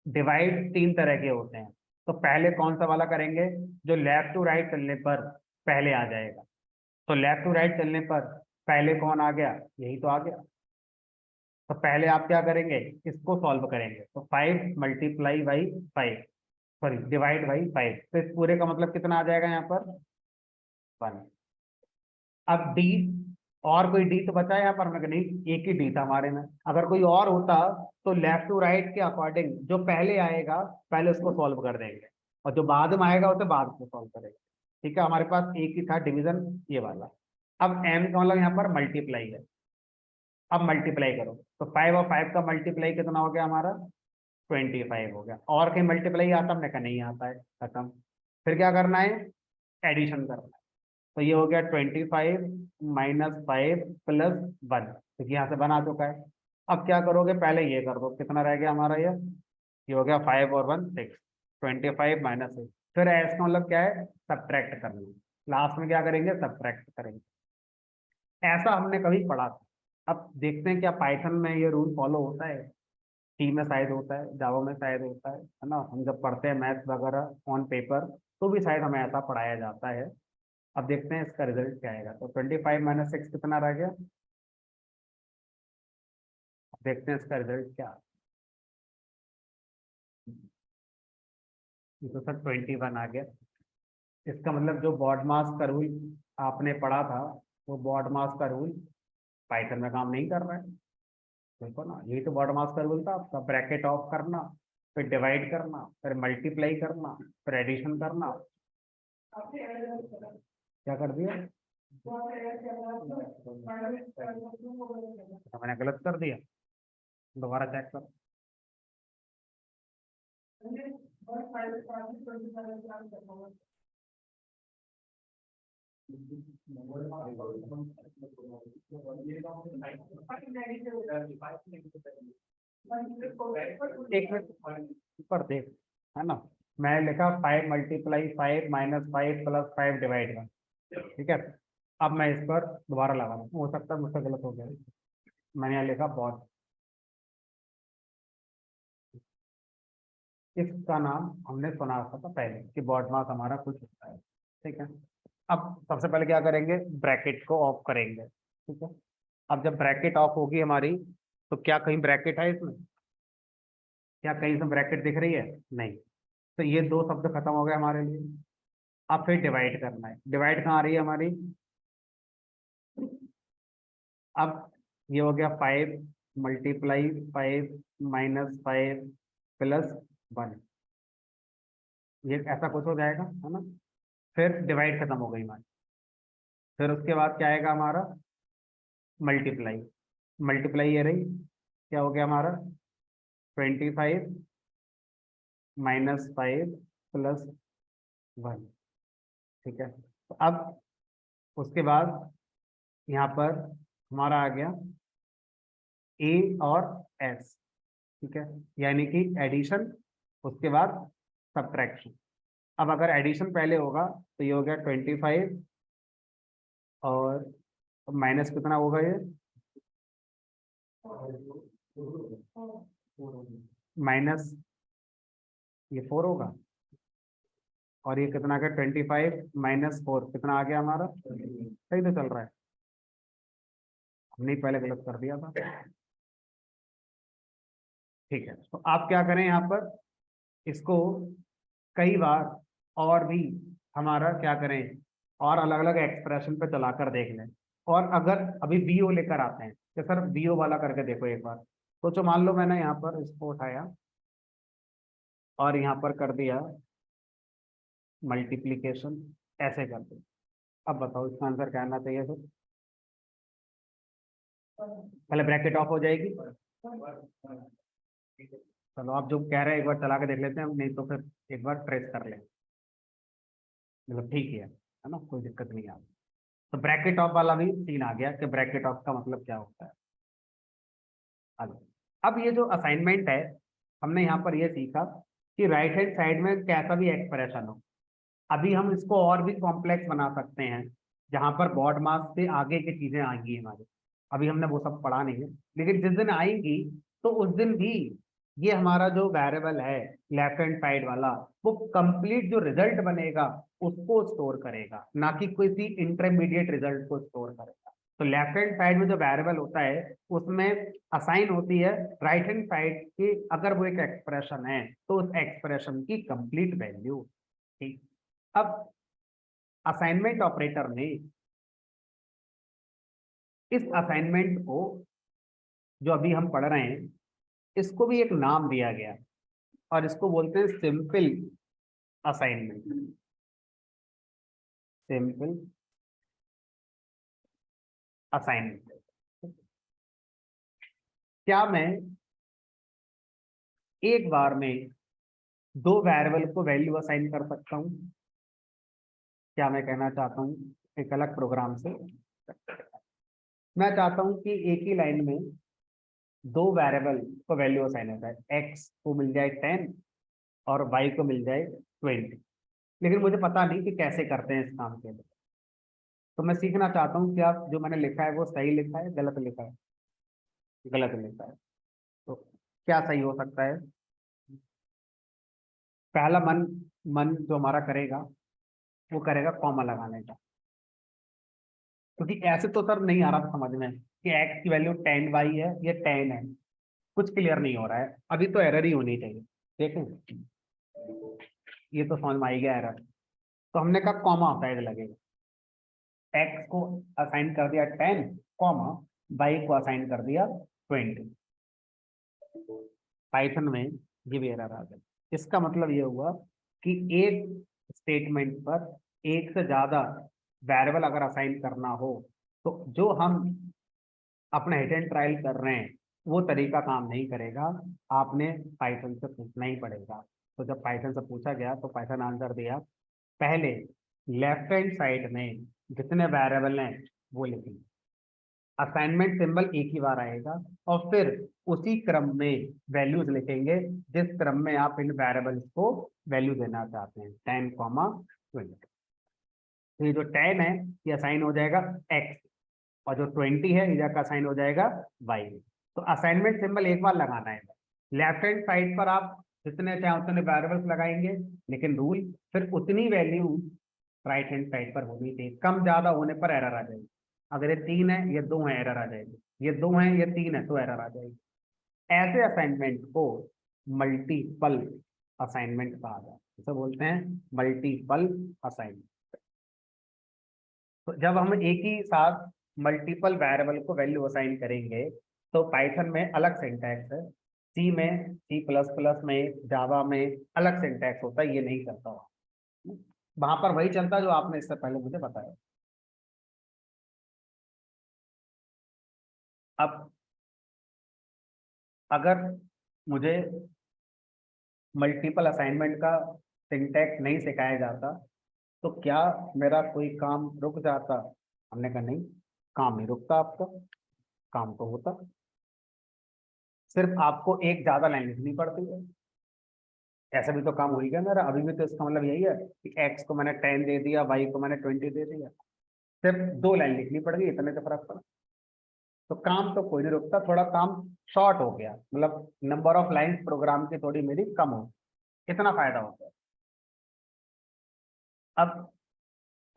डिवाइड 3 तरह के होते हैं, तो पहले कौन सा वाला करेंगे जो लेफ्ट टू राइट चलने पर पहले आ जाएगा। तो लेफ्ट टू राइट चलने पर पहले कौन आ गया, यही तो आ गया। तो पहले आप क्या करेंगे, इसको सॉल्व करेंगे। तो 5 multiply by 5, sorry divide by 5, तो इस पूरे का मतलब कितना आ जाएगा यहाँ पर 1। अब डी, और कोई डी तो बचा है यहाँ पर? हमने कहा नहीं, एक ही डी था हमारे में। अगर कोई और होता तो लेफ्ट टू राइट के अकॉर्डिंग जो पहले आएगा पहले उसको सॉल्व कर देंगे, और जो बाद में आएगा उसे बाद में सॉल्व करेंगे। ठीक है, हमारे पास एक ही था डिवीजन, ये वाला। अब एम का मतलब यहाँ पर मल्टीप्लाई है। अब मल्टीप्लाई करो, तो 5 और 5 का मल्टीप्लाई कितना हो गया हमारा 25 हो गया। और कहीं मल्टीप्लाई आता? हमने कहा नहीं आता है, खत्म। फिर क्या करना है, एडिशन करना है। तो ये हो गया 25 -5 +1, क्योंकि यहाँ से बना चुका है। अब क्या करोगे, पहले ये कर दो, कितना रह गया हमारा ये हो गया 5 और 1 6, 25 -6। फिर एस का मतलब क्या है, सब्ट्रैक्ट करना। लास्ट में क्या करेंगे, सब्ट्रैक्ट करेंगे। ऐसा हमने कभी पढ़ा था। अब देखते हैं क्या पाइथन में ये रूल फॉलो होता है। सी में शायद होता है, जावा में शायद होता है ना? हम जब पढ़ते हैं मैथ्स वगैरह ऑन पेपर तो भी शायद हमें ऐसा पढ़ाया जाता है। अब देखते हैं इसका रिजल्ट क्या आएगा। तो 25 - 6 कितना रह गया, अब देखते हैं इसका रिजल्ट क्या। ये तो सर 21 आ गया। इसका मतलब जो बॉड मास का रूल आपने पढ़ा था वो बॉड मास का रूल पाइथन में काम नहीं कर रहा है। देखो ना, यही तो बॉड मास का रूल था आपका, ब्रैकेट ऑफ करना, फिर डिवाइड करना, फिर मल्टीप्लाई करना, फिर एडिशन करना। क्या कर दिया, तो मैंने गलत कर दिया, दोबारा चेक कर। एक मिनट ऊपर देख, है ना, मैं लिखा 5 मल्टीप्लाई 5 माइनस 5 प्लस 5 डिवाइड 1, ठीक है। अब मैं इस पर दोबारा लगा रहा हूँ, हो सकता है मुझसे गलत हो गया। मैंने यहाँ लिखा बॉड, इसका नाम हमने सुना था पहले कि बॉड मास हमारा कुछ होता है, ठीक है। अब सबसे पहले क्या करेंगे, ब्रैकेट को ऑफ करेंगे, ठीक है। अब जब ब्रैकेट ऑफ होगी हमारी, तो क्या कहीं ब्रैकेट है इसमें, क्या कहीं इसमें ब्रैकेट दिख रही है, नहीं। तो ये दो शब्द खत्म हो गए हमारे लिए। अब फिर डिवाइड करना है, डिवाइड कहाँ आ रही है हमारी, अब ये हो गया 5 मल्टीप्लाई 5 माइनस 5 प्लस 1, ये ऐसा कुछ हो जाएगा, है ना। फिर डिवाइड खत्म हो गई हमारी, फिर उसके बाद क्या आएगा हमारा, मल्टीप्लाई, मल्टीप्लाई ये रही, क्या हो गया हमारा 25 माइनस 5 प्लस 1, ठीक है। तो अब उसके बाद यहाँ पर हमारा आ गया ए और एस, ठीक है, यानी कि एडिशन, उसके बाद सब्ट्रैक्शन। अब अगर एडिशन पहले होगा तो ये हो गया 25 और माइनस कितना होगा ये, माइनस ये 4 होगा, और ये कितना आ गया 25 माइनस 4 कितना आ गया हमारा, सही तो चल रहा है, हमने पहले गलत कर दिया था, ठीक है। तो आप क्या करें यहाँ पर, इसको कई बार और भी हमारा क्या करें, और अलग अलग एक्सप्रेशन पे चलाकर देख लें। और अगर अभी बीओ लेकर आते हैं तो सर बीओ वाला करके देखो एक बार। तो जो मान लो मैंने यहाँ पर इसको उठाया और यहाँ पर कर दिया मल्टीप्लीकेशन, ऐसे कर दिया। अब बताओ इसका आंसर क्या आना चाहिए सर, पहले ब्रैकेट ऑफ हो जाएगी। चलो आप जो कह रहे हैं एक बार चला के देख लेते हैं, नहीं तो फिर एक बार ट्रेस कर लें, मतलब ठीक ही है ना, कोई दिक्कत नहीं आ रही। तो ब्रैकेट ऑफ वाला भी सीन आ गया कि ब्रैकेट ऑफ का मतलब क्या होता है। अब ये जो असाइनमेंट है, हमने यहाँ पर ये सीखा कि राइट हैंड साइड में कैसा भी एक्सप्रेशन हो, अभी हम इसको और भी कॉम्प्लेक्स बना सकते हैं, जहां पर बॉड मास से आगे की चीजें आएंगी हमारी। अभी हमने वो सब पढ़ा नहीं है, लेकिन जिस दिन आएंगी तो उस दिन भी ये हमारा जो वेरिएबल है लेफ्ट हैंड साइड वाला, वो कंप्लीट जो रिजल्ट बनेगा उसको स्टोर करेगा, ना कि किसी इंटरमीडिएट रिजल्ट को स्टोर करेगा। तो लेफ्ट हैंड साइड में जो वेरिएबल होता है उसमें असाइन होती है राइट हैंड साइड की, अगर वो एक एक्सप्रेशन है तो उस एक्सप्रेशन की कंप्लीट वैल्यू, ठीक। अब असाइनमेंट ऑपरेटर ने इस असाइनमेंट को जो अभी हम पढ़ रहे हैं इसको भी एक नाम दिया गया, और इसको बोलते हैं सिंपल असाइनमेंट, सिंपल असाइनमेंट। क्या मैं एक बार में दो वेरिएबल को वैल्यू असाइन कर सकता हूं, क्या मैं कहना चाहता हूं एक अलग प्रोग्राम से, मैं चाहता हूं कि एक ही लाइन में दो वेरिएबल को वैल्यू असाइन होता है, एक्स को मिल जाए 10 और वाई को मिल जाए 20, लेकिन मुझे पता नहीं कि कैसे करते हैं इस काम के लिए। तो मैं सीखना चाहता हूँ कि आप जो मैंने लिखा है वो सही लिखा है, गलत लिखा है, गलत लिखा है। तो क्या सही हो सकता है, पहला मन मन जो हमारा करेगा वो करेगा कॉमा लगाने का, क्योंकि ऐसे तो सर नहीं आ रहा था समझ में कि एक्स की वैल्यू 10 वाई है या 10 है, कुछ क्लियर नहीं हो रहा है, अभी तो एरर ही होनी चाहिए। देखें ये तो समझ में आई गया एरर, तो हमने कहा कॉमा साइड लगेगा, एक्स को असाइन कर दिया 10 कॉमा, वाई को असाइन कर दिया 20। पाइथन में ये भी एरर आ गया। इसका मतलब ये हुआ कि एक स्टेटमेंट पर एक से ज्यादा वेरिएबल अगर असाइन करना हो तो जो हम अपना हिट एंड ट्रायल कर रहे हैं वो तरीका काम नहीं करेगा, आपने पाइथन से पूछना ही पड़ेगा। तो जब पाइथन से पूछा गया तो पाइथन आंसर दिया, पहले लेफ्ट हैंड साइड में जितने वेरिएबल हैं वो लिखेंगे। असाइनमेंट सिंबल एक ही बार आएगा और फिर उसी क्रम में वैल्यूज लिखेंगे जिस क्रम में आप इन वेरिएबल्स को वैल्यू देना चाहते हैं। 10, 20। तो ये जो 10 है ये असाइन हो जाएगा x, और जो 20 है ये का असाइन हो जाएगा y। तो असाइनमेंट सिंबल एक बार लगाना है। लेफ्ट हैंड साइड पर आप जितने चाहे उतने वेरिएबल्स लगाएंगे, लेकिन रूल फिर उतनी वैल्यू राइट हैंड साइड पर होनी चाहिए। कम ज्यादा होने पर एरर आ जाएगी। अगर ये 3 है ये 2 है एरर आ जाएगी, ये 2 है ये 3 है तो एरर आ जाएगी। ऐसे असाइनमेंट को मल्टीपल असाइनमेंट कहा जाता है, इसे बोलते हैं मल्टीपल असाइनमेंट। तो जब हम एक ही साथ मल्टीपल वेरिएबल को वैल्यू असाइन करेंगे तो पाइथन में अलग सिंटैक्स है, सी में, C++ में, जावा में अलग सिंटैक्स होता है, ये नहीं चलता वहां पर वही चलता जो आपने इससे पहले मुझे बताया। अब अगर मुझे मल्टीपल असाइनमेंट का सिंटैक्स नहीं सिखाया जाता तो क्या मेरा कोई काम रुक जाता? हमने कहा नहीं, काम नहीं रुकता आपका, काम तो होता। सिर्फ आपको एक ज्यादा लाइन लिखनी पड़ती है। ऐसा भी तो काम हो ही गया मेरा अभी भी, तो इसका मतलब यही है कि x को मैंने 10 दे दिया, y को मैंने 20 दे दिया, सिर्फ 2 लाइन लिखनी पड़ेगी, इतने तो फर्क पड़ा। तो काम तो कोई नहीं रुकता, थोड़ा काम शॉर्ट हो गया, मतलब नंबर ऑफ लाइंस प्रोग्राम की थोड़ी मेरी कम हो, इतना फायदा होता है। अब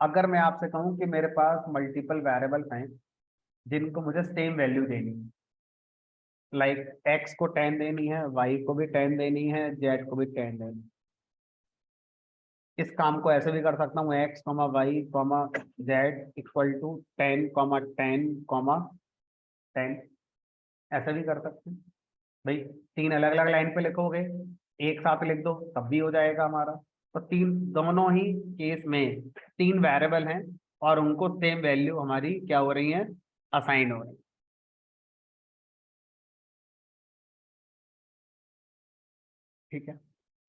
अगर मैं आपसे कहूं कि मेरे पास मल्टीपल वेरिएबल्स हैं जिनको मुझे सेम वैल्यू देनी है, लाइक x को 10 देनी है, y को भी 10 देनी है, z को भी 10 देनी है। इस काम को ऐसे भी कर सकता हूँ x, y, z equal to 10, 10, 10, ऐसा भी कर सकते हैं। भाई 3 अलग अलग लाइन पे लिखोगे, एक साथ लिख दो तब भी हो जाएगा हमारा। तो तीन दोनों ही केस में 3 वेरिएबल हैं और उनको सेम वैल्यू हमारी क्या हो रही है, असाइन हो रही है। ठीक है।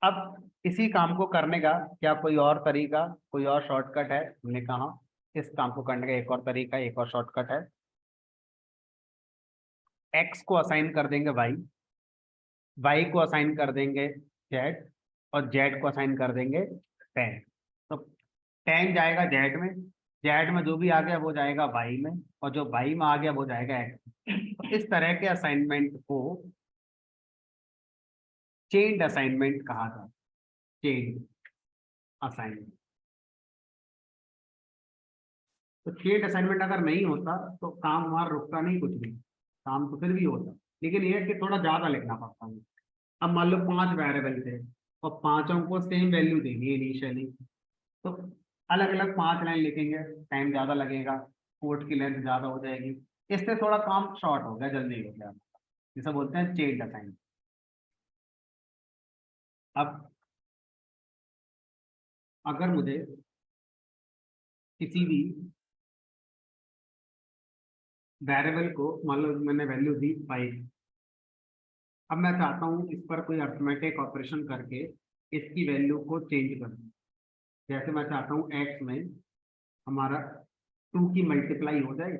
अब इसी काम को करने का क्या कोई और तरीका, कोई और शॉर्टकट है? हमने कहा इस काम को करने का एक और तरीका, एक और शॉर्टकट है। x को असाइन कर देंगे y को असाइन कर देंगे z, और z को असाइन कर देंगे 10। तो 10 जाएगा z में जो भी आ गया वो जाएगा y में, और जो y में आ गया वो जाएगा x। तो इस तरह के असाइनमेंट को चेन्ड असाइनमेंट कहा जाता है। Chained assignment. तो चेन्ड असाइनमेंट अगर नहीं होता तो काम हमारा रुकता नहीं, कुछ नहीं, काम तो फिर भी होता, लेकिन ये है कि थोड़ा ज्यादा लिखना पड़ता है। अब मान लो 5 वेरिएबल थे और पांचों को सेम वैल्यू देनी है इनिशियली, तो अलग अलग 5 लाइन लिखेंगे, टाइम ज्यादा लगेगा, कोड की लेंथ ज्यादा हो जाएगी, इससे थोड़ा काम शॉर्ट हो गया, जल्दी हो गया। जिसे बोलते हैं चेन्ड असाइनमेंट। अब अगर मुझे किसी भी वेरिएबल को, मान लो मैंने वैल्यू दी 5, अब मैं चाहता हूँ इस पर कोई अर्थमेटिक ऑपरेशन करके इसकी वैल्यू को चेंज कर दूं। जैसे मैं चाहता हूँ x में हमारा 2 की मल्टीप्लाई हो जाए,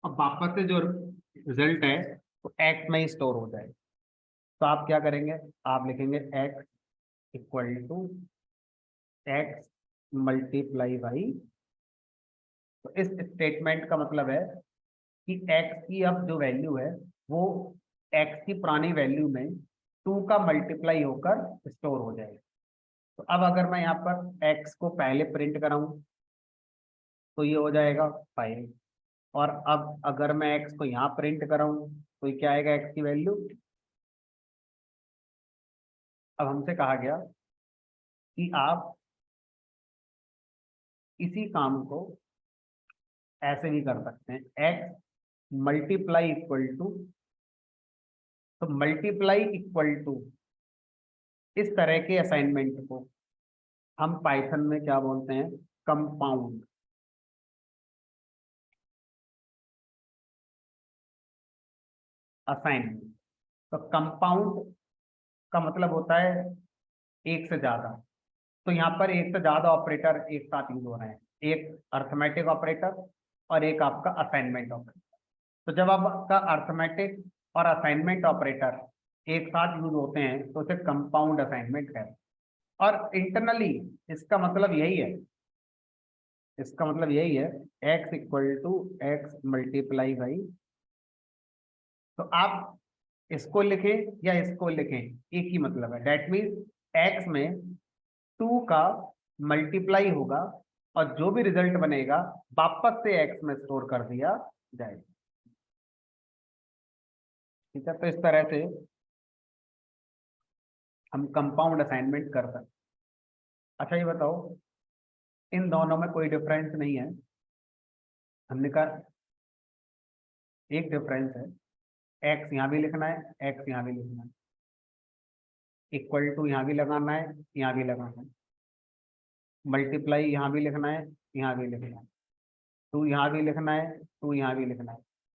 अब वापस से जो रिजल्ट है वो x में ही स्टोर हो जाए। तो आप क्या करेंगे, आप लिखेंगे x equal to x multiply y. तो इस स्टेटमेंट का मतलब है कि x की अब जो वैल्यू है वो x की पुरानी वैल्यू में 2 का मल्टीप्लाई होकर स्टोर हो जाएगा। तो अब अगर मैं यहाँ पर x को पहले प्रिंट कराऊं तो ये हो जाएगा 5, और अब अगर मैं x को यहाँ प्रिंट कराऊं तो ये क्या आएगा, x की वैल्यू। अब हमसे कहा गया कि आप इसी काम को ऐसे भी कर सकते हैं, x मल्टीप्लाई इक्वल टू, तो मल्टीप्लाई इक्वल टू इस तरह के असाइनमेंट को हम पाइथन में क्या बोलते हैं, कंपाउंड असाइनमेंट। तो कंपाउंड का मतलब होता है एक से ज्यादा। तो यहाँ पर एक से ज्यादा ऑपरेटर एक साथ यूज हो रहे हैं, एक अर्थमेटिक ऑपरेटर और एक आपका असाइनमेंट ऑपरेटर। तो जब आपका अर्थमेटिक और असाइनमेंट ऑपरेटर एक साथ यूज होते हैं तो उसे कंपाउंड असाइनमेंट कहते हैं। और इंटरनली इसका मतलब यही है, इसका मतलब यही है x equal to x multiply by. तो आप इसको लिखें या इसको लिखें, एक ही मतलब है। डेट मीन्स x में 2 का मल्टीप्लाई होगा और जो भी रिजल्ट बनेगा वापस से x में स्टोर कर दिया जाएगा। ठीक है, तो इस तरह से हम कंपाउंड असाइनमेंट कर सकते। अच्छा ये बताओ, इन दोनों में कोई डिफरेंस नहीं है। हमने कहा एक डिफरेंस है, x यहाँ भी लिखना है, x यहाँ भी लिखना है, इक्वल टू यहाँ भी लगाना है, यहाँ भी लगाना है, मल्टीप्लाई यहाँ भी लिखना है, यहाँ भी लिखना है, 2 यहाँ भी लिखना है, 2 यहाँ भी लिखना है।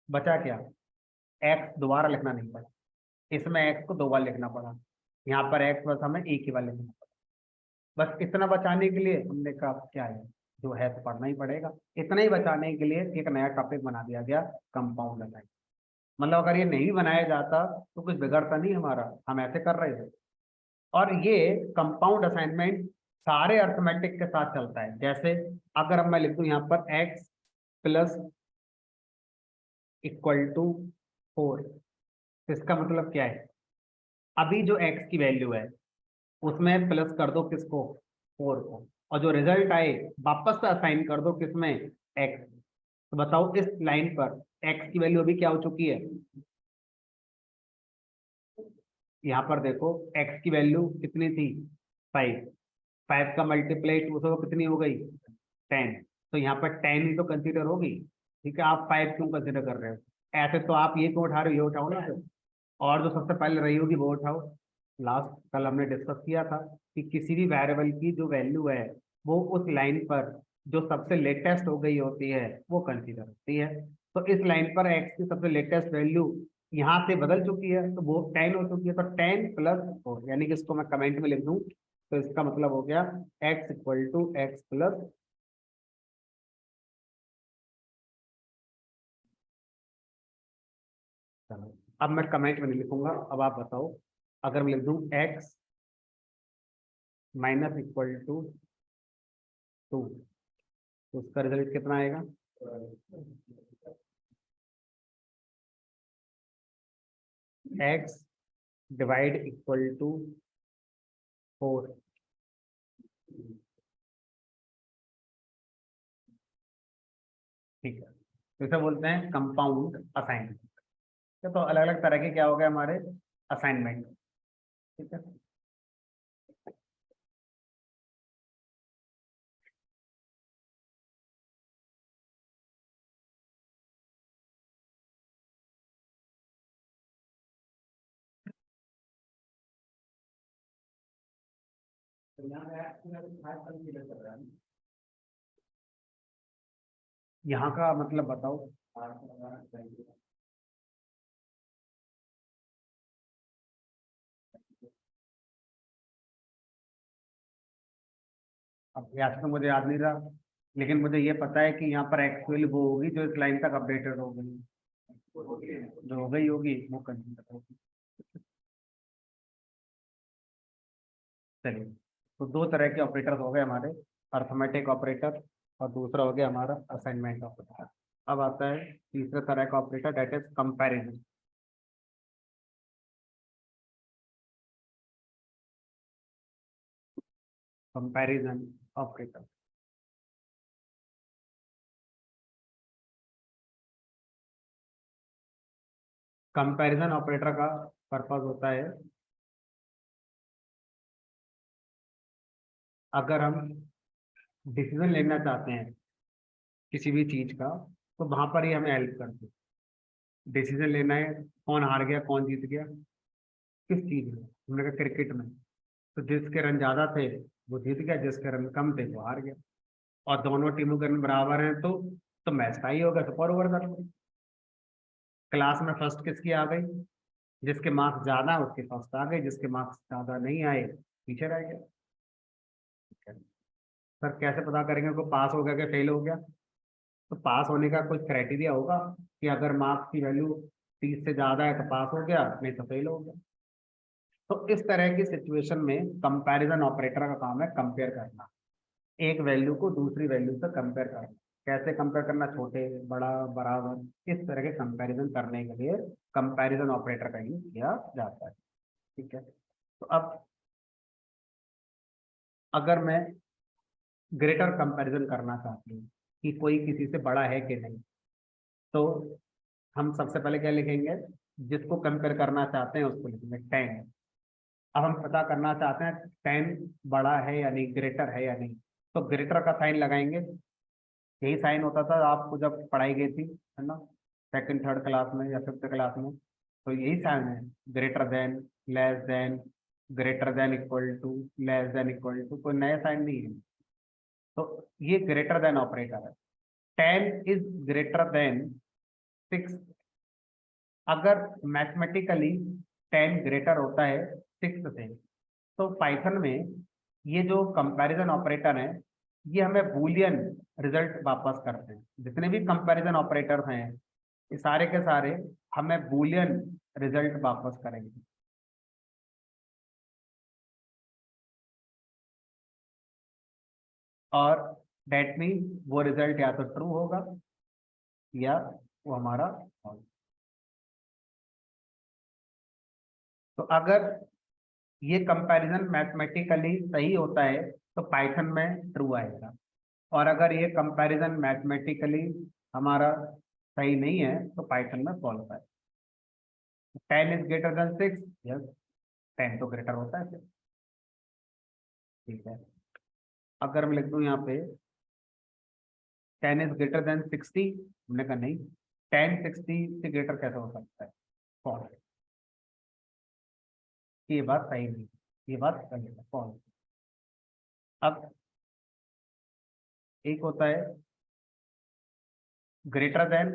बचा क्या? x दोबारा लिखना नहीं पड़ा, इसमें x को 2 बार लिखना पड़ा, यहाँ पर x बस हमें एक ही बार लिखना पड़ा। बस इतना बचाने के लिए हमने कहा क्या है, जो है तो पढ़ना ही पड़ेगा। इतना ही बचाने के लिए एक नया टॉपिक बना दिया गया, कंपाउंड असाइनमेंट। मतलब अगर ये नहीं बनाया जाता तो कुछ बिगड़ता नहीं हमारा, हम ऐसे कर रहे थे। और ये कंपाउंड असाइनमेंट सारे अर्थमेटिक के साथ चलता है। जैसे अगर अब मैं लिख दूं यहाँ पर x प्लस इक्वल टू 4, इसका मतलब क्या है? अभी जो x की वैल्यू है उसमें प्लस कर दो किसको? 4 को, और जो रिजल्ट आए वापस से असाइन कर दो किसमें? x। तो बताओ इस लाइन पर x की वैल्यू अभी क्या हो चुकी है? यहाँ पर देखो x की वैल्यू कितनी थी? 5। 5 का मल्टीप्लाई 2 से कितनी हो गई? 10। तो यहाँ पर 10 ही तो कंसीडर होगी। ठीक है, आप 5 क्यों कंसीडर कर रहे हो? ऐसे तो आप ये क्यों उठा रहे हो, ये उठाओ ना फिर। और जो सबसे पहले रही होगी वो उठाओ। लास्ट कल हमने डिस्कस किया था कि किसी भी वेरिएबल की जो वैल्यू है वो उस लाइन पर जो सबसे लेटेस्ट हो गई होती है वो कंसीडर होती है। तो इस लाइन पर x की सबसे लेटेस्ट वैल्यू यहाँ से बदल चुकी है, तो वो 10 हो चुकी है। तो 10 प्लस 4, यानी कि इसको मैं कमेंट में लिख दूं तो इसका मतलब हो गया x equal to x plus. चलो अब मैं कमेंट में नहीं लिखूंगा, अब आप बताओ अगर मैं लिख दूं x माइनस इक्वल टू 2 तो उसका रिजल्ट कितना आएगा? x divide equal to 4। ठीक है, तो इसे बोलते हैं कंपाउंड असाइनमेंट। तो अलग अलग तरह के क्या हो गए हमारे असाइनमेंट। ठीक है, यहाँ का मतलब बताओ। अब यहाँ तो मुझे याद नहीं रहा, लेकिन मुझे ये पता है कि यहाँ पर एक्चुअली वो होगी जो इस लाइन तक अपडेटेड हो गई, जो हो गई होगी वो कंसिडर होगी। चलिए, तो 2 तरह के ऑपरेटर हो गए हमारे, अर्थमेटिक ऑपरेटर और दूसरा हो गया हमारा असाइनमेंट ऑपरेटर। अब आता है तीसरे तरह का operator, that is comparison. Comparison operator. Comparison operator का पर्पस होता है, अगर हम डिसीजन लेना चाहते हैं किसी भी चीज का तो वहां पर ही हमें हेल्प करती है। डिसीजन लेना है कौन हार गया कौन जीत गया, किस चीज में? हमने कहा क्रिकेट में, तो जिसके रन ज्यादा थे वो जीत गया, जिसके रन कम थे वो हार गया। और दोनों टीमों के रन बराबर हैं तो मैच टाई होगा, सुपर ओवर कर लो। क्लास में फर्स्ट किसकी आ गई? जिसके मार्क्स ज्यादा उसके फर्स्ट आ गए, जिसके मार्क्स ज्यादा नहीं आए पीछे रह गए। सर कैसे पता करेंगे को पास हो गया कि फेल हो गया? तो पास होने का कुछ क्राइटेरिया होगा कि अगर मार्क्स की वैल्यू 30 से ज्यादा है तो पास हो गया, नहीं तो फेल हो गया। तो इस तरह की सिचुएशन में कंपैरिजन ऑपरेटर का काम है कंपेयर करना, एक वैल्यू को दूसरी वैल्यू से कंपेयर करना। कैसे कंपेयर करना? छोटे, बड़ा, बराबर, इस तरह के कंपैरिजन करने के लिए कंपैरिजन ऑपरेटर का यूज किया जाता है। ठीक है, तो अब अगर मैं ग्रेटर कंपैरिजन करना चाहती हूँ कि कोई किसी से बड़ा है कि नहीं, तो हम सबसे पहले क्या लिखेंगे? जिसको कंपेयर करना चाहते हैं उसको लिखेंगे 10। अब हम पता करना चाहते हैं 10 बड़ा है या नहीं, ग्रेटर है या नहीं, तो ग्रेटर का साइन लगाएंगे। यही साइन होता था आपको जब पढ़ाई गई थी, है ना, सेकंड थर्ड क्लास में या फिफ्थ क्लास में, तो यही साइन है, greater than, less than, greater than equal to, less than equal to, कोई नया साइन नहीं है। तो ये ग्रेटर देन ऑपरेटर है। 10 इज ग्रेटर देन 6। अगर मैथमेटिकली 10 ग्रेटर होता है 6 से, तो पाइथन में ये जो कंपैरिजन ऑपरेटर है ये हमें बूलियन रिजल्ट वापस करते हैं। जितने भी कंपैरिजन ऑपरेटर हैं ये सारे के सारे हमें बूलियन रिजल्ट वापस करेंगे। और डेट मीन वो रिजल्ट या तो ट्रू होगा या वो हमारा false। तो अगर ये कंपैरिजन मैथमेटिकली सही होता है तो पाइथन में ट्रू आएगा, और अगर ये कंपैरिजन मैथमेटिकली हमारा सही नहीं है तो पाइथन में फॉल्स आएगा। 10 इज ग्रेटर देन 6, यस, 10 तो ग्रेटर होता है फिर। ठीक है, अगर मैं लिख दूं यहाँ पे 10 इज ग्रेटर देन 60, हमने कहा नहीं, 10 60 से ग्रेटर कैसे हो सकता है? फॉल्स। ये बात सही नहीं, ये बात सही है, फॉल्स। अब एक होता है ग्रेटर देन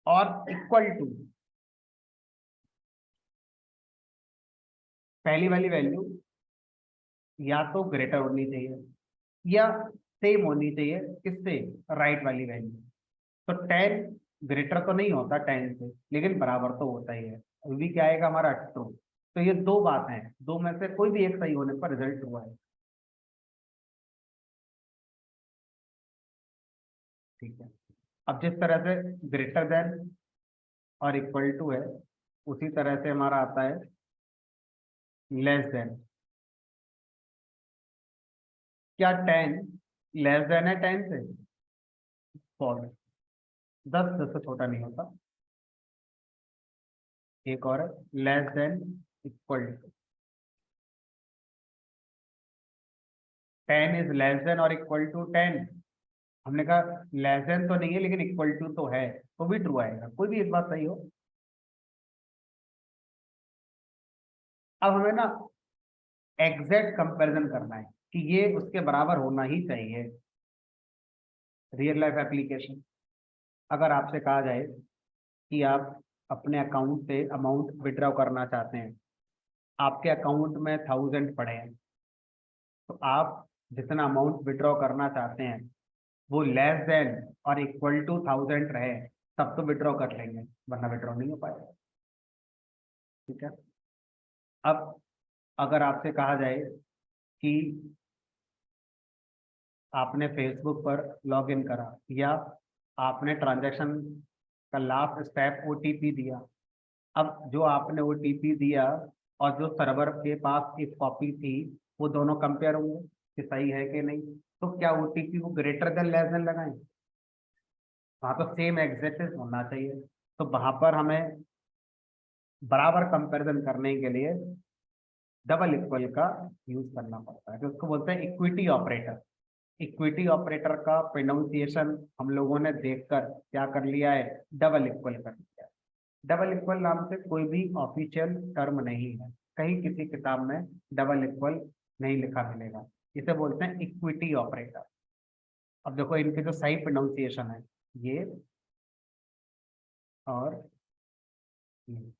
और इक्वल टू। पहली वाली वैल्यू या तो ग्रेटर होनी चाहिए या सेम होनी चाहिए किससे? राइट वाली वैल्यू। तो 10 ग्रेटर तो नहीं होता 10 से, लेकिन बराबर तो होता ही है। अभी क्या आएगा हमारा? ट्रू। तो ये दो बात हैं, दो में से कोई भी एक सही होने पर रिजल्ट ट्रू आएगा। ठीक है, अब जिस तरह से ग्रेटर देन और इक्वल टू है, उसी तरह से हमारा आता है लेस देन। क्या 10 लेस देन है 10 से? फॉल्स। 10 से छोटा नहीं होता। एक और है less than equal to. 10 is less than और इक्वल टू 10। हमने कहा लेस देन तो नहीं है लेकिन इक्वल टू तो है, तो भी ट्रू आएगा, कोई भी एक बात सही हो। अब हमें ना एग्जैक्ट कंपैरिजन करना है कि ये उसके बराबर होना ही चाहिए। रियल लाइफ एप्लीकेशन, अगर आपसे कहा जाए कि आप अपने अकाउंट से अमाउंट विड्रॉ करना चाहते हैं, आपके अकाउंट में 1000 पड़े हैं, तो आप जितना अमाउंट विड्रॉ करना चाहते हैं वो लेस देन और इक्वल टू 1000 रहे, तब तो विड्रॉ कर लेंगे, वरना विड्रॉ नहीं हो पाएगा। ठीक है, अब अगर आपसे कहा जाए कि आपने फेसबुक पर लॉग इन करा या आपने ट्रांजैक्शन का लास्ट स्टेप ओटीपी दिया, अब जो आपने ओटीपी दिया और जो सर्वर के पास एक कॉपी थी, वो दोनों कंपेयर होंगे कि सही है कि नहीं। तो क्या ओटीपी को ग्रेटर देन लेस देन लगाएं? वहाँ तो सेम एग्जैक्ट होना चाहिए। तो वहां पर हमें बराबर कंपैरिजन करने के लिए डबल इक्वल का यूज करना पड़ता है, तो उसको बोलते हैं इक्विटी ऑपरेटर। इक्विटी ऑपरेटर का प्रोनाउंसिएशन हम लोगों ने देखकर क्या कर लिया है? डबल इक्वल कर लिया है। डबल इक्वल नाम से कोई भी ऑफिशियल टर्म नहीं है, कहीं किसी किताब में डबल इक्वल नहीं लिखा मिलेगा। इसे बोलते हैं इक्विटी ऑपरेटर। अब देखो इनके जो सही प्रोनाउंसिएशन है, ये और ये।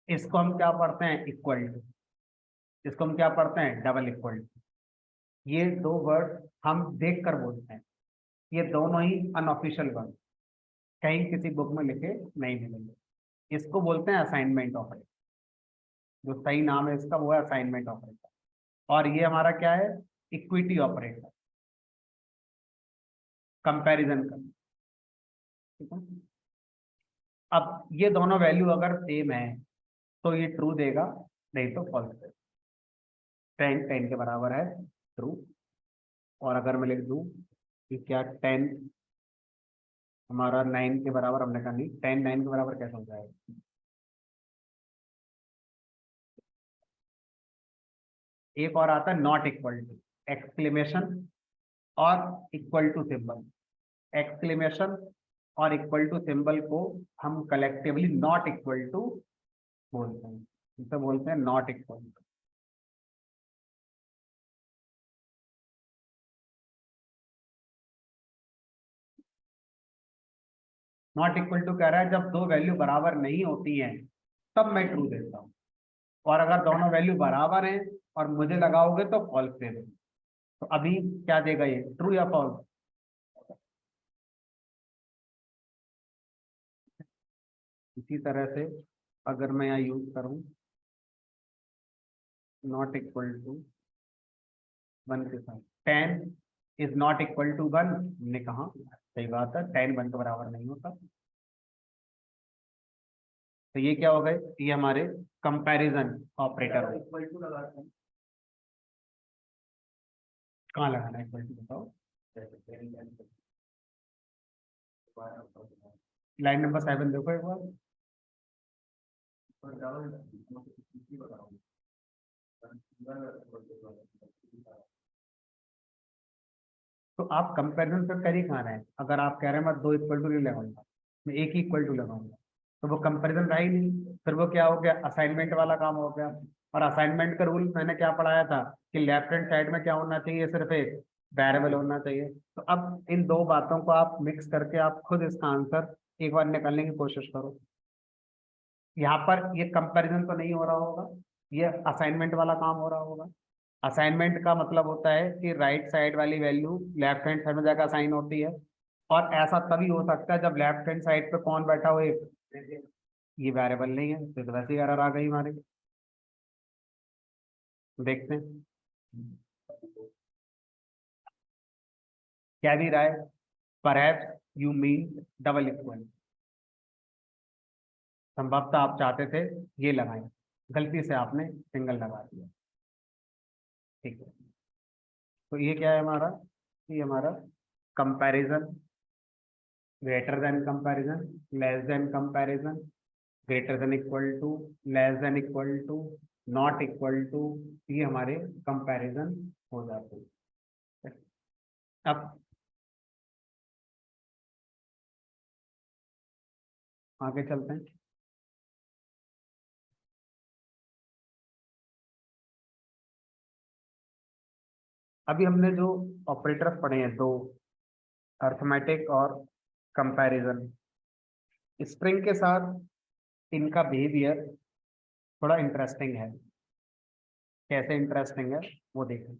इसको हम क्या पढ़ते हैं? Equal to. इसको हम क्या पढ़ते हैं? Double equal to. ये दो वर्ड हम देख कर बोलते हैं, ये दोनों ही अनऑफिशियल वर्ड, कहीं किसी बुक में लिखे नहीं मिलेंगे। इसको बोलते हैं असाइनमेंट ऑपरेटर। जो सही नाम है इसका वो है असाइनमेंट ऑपरेटर। और ये हमारा क्या है, इक्विटी ऑपरेटर, कंपैरिजन का। ठीक है। अब ये दोनों वैल्यू अगर सेम है तो ये ट्रू देगा, नहीं तो फॉल्स देगा। 10 के बराबर है, ट्रू। और अगर मैं लिख दूं कि क्या 10 हमारा 9 के बराबर, हमने कहा नहीं, 10 9 के बराबर कैसे हो जाएगा। एक और आता है नॉट इक्वल टू, एक्सक्लेमेशन और इक्वल टू सिंबल। एक्सक्लेमेशन और इक्वल टू सिंबल को हम कलेक्टिवली नॉट इक्वल टू बोलते हैं, इसे बोलते हैं not equal to. Not equal to कह रहा है जब दो वैल्यू बराबर नहीं होती हैं तब मैं ट्रू देता हूँ, और अगर दोनों वैल्यू बराबर हैं और मुझे लगाओगे तो फॉल्स दे देंगे। तो अभी क्या देगा ये, ट्रू या फॉल्स। इसी तरह से अगर मैं यहाँ यूज करूँ नॉट इक्वल टू 1 के साथ, 10 इज नॉट इक्वल टू 1, हमने कहा सही बात है, 10 1 के बराबर नहीं होता। तो ये क्या हो गए, ये हमारे कंपैरिजन ऑपरेटर हो। इक्वल टू लगाते हैं, कहाँ लगाना है इक्वल टू बताओ। लाइन नंबर 7 देखो एक बार। तो आप कंपैरिजन तो कर ही कहाँ रहे हैं, अगर आप कह रहे हैं मैं 2 इक्वल टू नहीं लगाऊंगा, मैं एक ही इक्वल टू लगाऊंगा, तो वो कंपैरिजन रहा ही नहीं, फिर वो क्या हो गया, असाइनमेंट वाला काम हो गया। और असाइनमेंट का रूल मैंने क्या पढ़ाया था कि लेफ्ट हैंड साइड में क्या होना चाहिए, सिर्फ एक वेरिएबल होना चाहिए। तो अब इन दो बातों को आप मिक्स करके आप खुद इसका आंसर एक बार निकालने की कोशिश करो। यहाँ पर ये कंपैरिजन तो नहीं हो रहा होगा, ये असाइनमेंट वाला काम हो रहा होगा। असाइनमेंट का मतलब होता है कि राइट साइड वाली वैल्यू लेफ्ट हैंड साइड में जाकर असाइन होती है, और ऐसा तभी हो सकता है जब लेफ्ट हैंड साइड पे कौन बैठा हो, एक, ये वेरिएबल नहीं है, तो वैसे ही एरर आ गई हमारी। देखते हैं क्या भी रहा है, perhaps you mean double equal, संभवतः आप चाहते थे ये लगाएं, गलती से आपने सिंगल लगा दिया। ठीक है, तो ये क्या है हमारा, ये हमारा comparison, greater than comparison, less than comparison, greater than equal to, less than equal to, not equal to, ये हमारे कंपैरिजन हो जाते हैं। अब आगे चलते हैं। अभी हमने जो ऑपरेटर्स पढ़े हैं दो, अर्थमेटिक और कंपैरिजन, स्प्रिंग के साथ इनका बिहेवियर थोड़ा इंटरेस्टिंग है। कैसे इंटरेस्टिंग है वो देखें।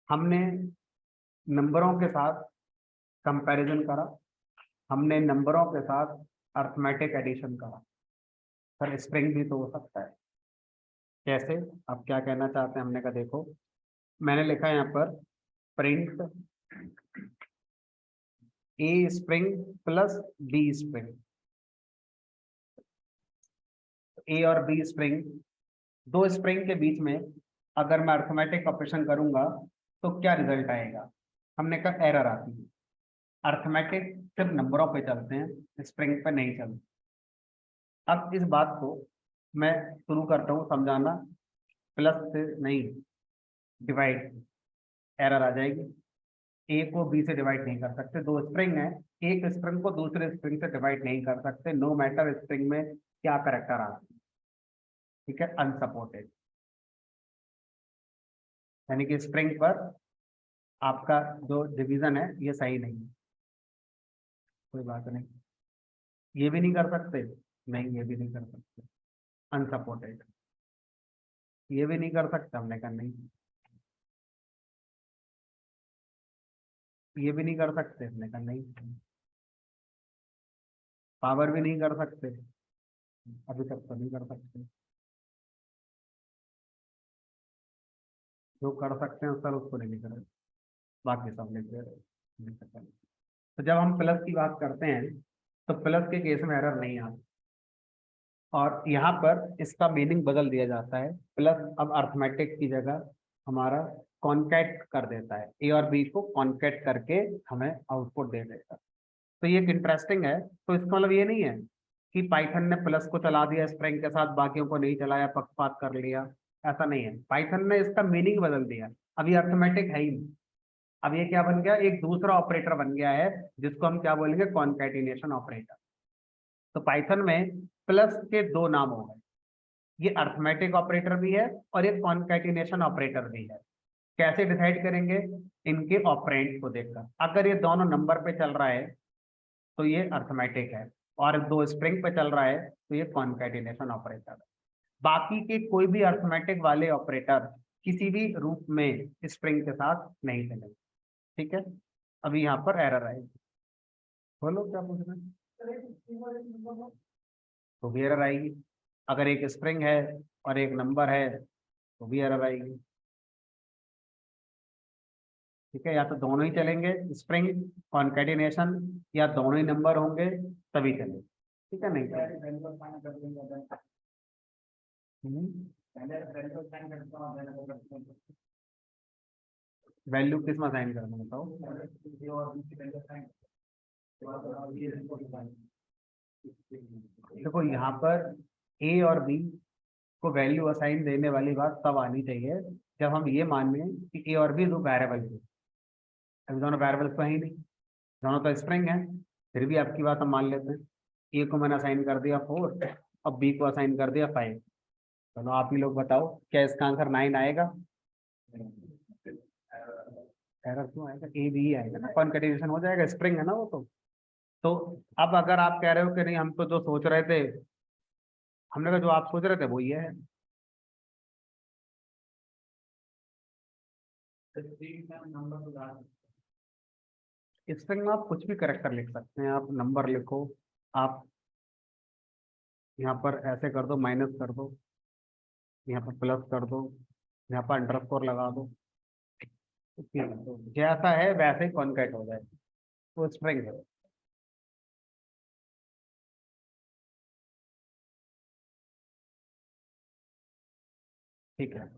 हमने नंबरों के साथ कंपैरिजन करा, हमने नंबरों के साथ अर्थमेटिक एडिशन करा, पर स्प्रिंग भी तो हो सकता है। कैसे, आप क्या कहना चाहते हैं, हमने कहा देखो, मैंने लिखा है यहाँ पर print A spring plus B spring. A और बी स्प्रिंग, दो स्प्रिंग के बीच में अगर मैं अर्थमेटिक ऑपरेशन करूंगा तो क्या रिजल्ट आएगा, हमने कहा एरर आती है। अर्थमेटिक सिर्फ नंबरों पे चलते हैं, स्प्रिंग पे नहीं चलते। अब इस बात को मैं शुरू करता हूँ समझाना, प्लस से नहीं, डिवाइड, एरर आ जाएगी। ए को बी से डिवाइड नहीं कर सकते, दो स्प्रिंग है, एक स्प्रिंग को दूसरे स्प्रिंग से डिवाइड नहीं कर सकते, नो मैटर स्प्रिंग में क्या करेक्टर आते हैं। ठीक है, अनसपोर्टेड, यानी कि स्प्रिंग पर आपका जो डिवीजन है ये सही नहीं है। कोई बात नहीं, ये भी नहीं कर सकते, नहीं ये भी नहीं कर सकते, अनसपोर्टेड, ये भी नहीं कर सकते, हमने कहा नहीं। ये भी नहीं कर सकते, इसने कहा नहीं। पावर भी नहीं कर सकते, अभी तक तो नहीं कर सकते। जो कर सकते हैं सर उसको नहीं करें, बाकी सब लेते नहीं सकते। तो जब हम प्लस की बात करते हैं तो प्लस के केस में एरर नहीं आता, और यहाँ पर इसका मीनिंग बदल दिया जाता है। प्लस अब अर्थमेटिक की जगह हमारा कॉन्कैट कर देता है, ए और बी को कॉन्कैट करके हमें आउटपुट दे देता है। तो ये एक इंटरेस्टिंग है। तो इसका मतलब ये नहीं है कि पाइथन ने प्लस को चला दिया स्ट्रिंग के साथ, बाकियों को नहीं चलाया, पक्षपात कर लिया, ऐसा नहीं है। पाइथन ने इसका मीनिंग बदल दिया, अभी अर्थमेटिक है ही नहीं। अब ये क्या बन गया, एक दूसरा ऑपरेटर बन गया है, जिसको हम क्या बोलेंगे, कॉन्कैटिनेशन ऑपरेटर। तो पाइथन में प्लस के दो नाम हो गए, ये अर्थमेटिक ऑपरेटर भी है और एक कॉन्कैटिनेशन ऑपरेटर भी है। कैसे डिसाइड करेंगे, इनके ऑपरेंड को देखकर। अगर ये दोनों नंबर पे चल रहा है तो ये अर्थमेटिक है, और दो स्ट्रिंग पे चल रहा है तो ये कॉन्कैटिनेशन ऑपरेटर है। बाकी के कोई भी अर्थमेटिक वाले ऑपरेटर किसी भी रूप में स्ट्रिंग के साथ नहीं चलेंगे। ठीक है, अभी यहाँ पर एरर आएगी। बोलो क्या पूछ रहे हैं। तो भी एरर आएगी। अगर एक स्ट्रिंग है और एक नंबर है तो भी एरर आएगी। ठीक है, या तो दोनों ही चलेंगे, स्ट्रिंग कॉन्कैटिनेशन, या दोनों ही नंबर होंगे तभी चलेंगे। ठीक है, नहीं वैल्यू किस में असाइन करना बताओ। देखो यहाँ पर ए और बी को वैल्यू असाइन देने वाली बात तब आनी चाहिए जब हम ये मान लें कि ए और बी दो वेरिएबल है। अभी दोनों वेरिएबल्स तो है ही नहीं, दोनों तो स्ट्रिंग है। फिर भी आपकी बात हम मान लेते हैं, ए को मैंने असाइन कर दिया 4 और बी को असाइन कर दिया 5। चलो आप ही लोग बताओ, क्या इसका आंसर 9 आएगा? एरर क्यों आएगा, ए बी आएगा ना, कॉन्कैटिनेशन हो जाएगा, स्ट्रिंग है ना वो तो अब अगर आप कह रहे हो कि नहीं हम तो जो सोच रहे थे, हमने कहा जो आप सोच रहे थे वो ये है। स्ट्रिंग में आप कुछ भी करेक्टर लिख सकते हैं, आप नंबर लिखो, आप यहाँ पर ऐसे कर दो, माइनस कर दो, यहाँ पर प्लस कर दो, यहाँ पर अंडरस्कोर लगा दो, तो जैसा है वैसे ही कॉन्कैट हो जाएगा, वो स्ट्रिंग है। ठीक है,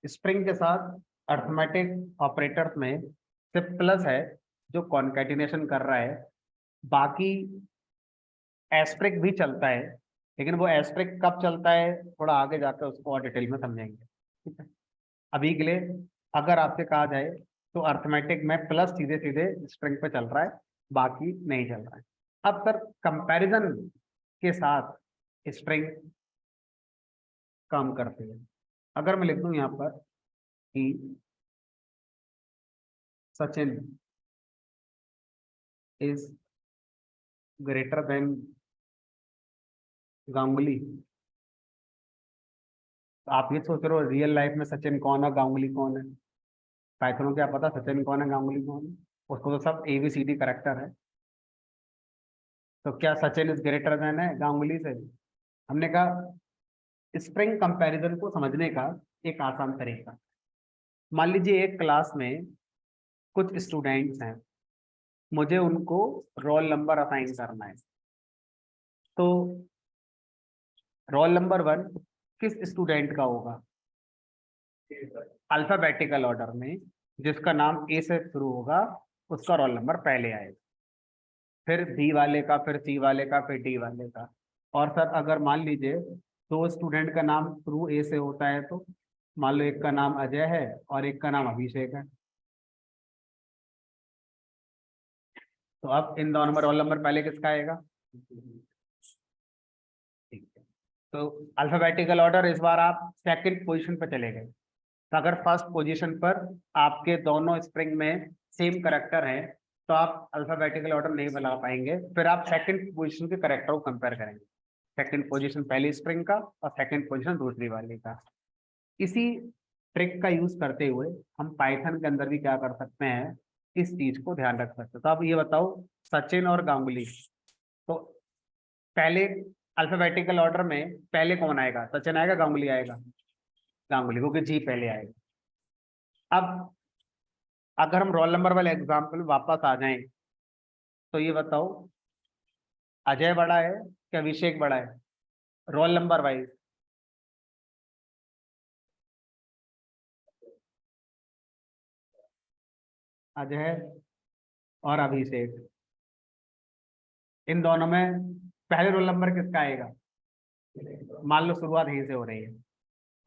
स्ट्रिंग के साथ अर्थमेटिक ऑपरेटर्स में सिर्फ प्लस है जो कॉन्कैटिनेशन कर रहा है। बाकी एस्ट्रिक भी चलता है, लेकिन वो एस्ट्रिक कब चलता है थोड़ा आगे जाकर उसको और डिटेल में समझेंगे। ठीक है, अभी के लिए अगर आपसे कहा जाए तो अर्थमेटिक में प्लस सीधे सीधे स्ट्रिंग पे चल रहा है, बाकी नहीं चल रहा है। अब सर कंपैरिजन के साथ स्ट्रिंग काम करती है। अगर मैं लिख दूं यहाँ पर कि Sachin is greater then Ganguly, तो आप ये सोच रहे हो रियल लाइफ में सचिन कौन है गांगुली कौन है? पाइथन को क्या पता सचिन कौन है गांगुली कौन है? उसको तो सब ABCD करेक्टर है। तो क्या सचिन इज ग्रेटर देन है गांगुली से? हमने कहा स्ट्रिंग कंपैरिजन को समझने का एक आसान तरीका, मान लीजिए एक क्लास में कुछ स्टूडेंट्स हैं, मुझे उनको रोल नंबर असाइन करना है। तो रोल नंबर 1 किस स्टूडेंट का होगा? अल्फाबेटिकल ऑर्डर में जिसका नाम ए से शुरू होगा उसका रोल नंबर पहले आएगा, फिर बी वाले का, फिर सी वाले का, फिर डी वाले का। और सर अगर मान लीजिए दो स्टूडेंट का नाम शुरू ए से होता है, तो मान लो एक का नाम अजय है और एक का नाम अभिषेक है, तो अब इन दोनों में रोल नंबर पहले किसका आएगा? ठीक है, तो अल्फाबेटिकल ऑर्डर इस बार आप सेकंड पोजीशन पर चले गए। तो अगर फर्स्ट पोजीशन पर आपके दोनों स्ट्रिंग में सेम करेक्टर हैं तो आप अल्फाबेटिकल ऑर्डर नहीं बना पाएंगे, फिर आप सेकंड पोजीशन के करेक्टर को कंपेयर करेंगे, सेकंड पोजीशन पहली स्ट्रिंग का और सेकंड पोजीशन दूसरी वाली का। इसी ट्रिक का यूज करते हुए हम पाइथन के अंदर भी क्या कर सकते हैं, इस चीज को ध्यान रख सकते हो। तो आप ये बताओ, सचिन और गांगुली, तो पहले अल्फाबेटिकल ऑर्डर में पहले कौन आएगा? सचिन आएगा, गांगुली आएगा? गांगुली, क्योंकि जी पहले आएगा। अब अगर हम रोल नंबर वाले एग्जाम्पल वापस आ जाएं, तो ये बताओ, अजय बड़ा है क्या अभिषेक बड़ा है रोल नंबर वाइज? अजय और अभिषेक, इन दोनों में पहले रोल नंबर किसका आएगा? मान लो शुरुआत यहीं से हो रही है,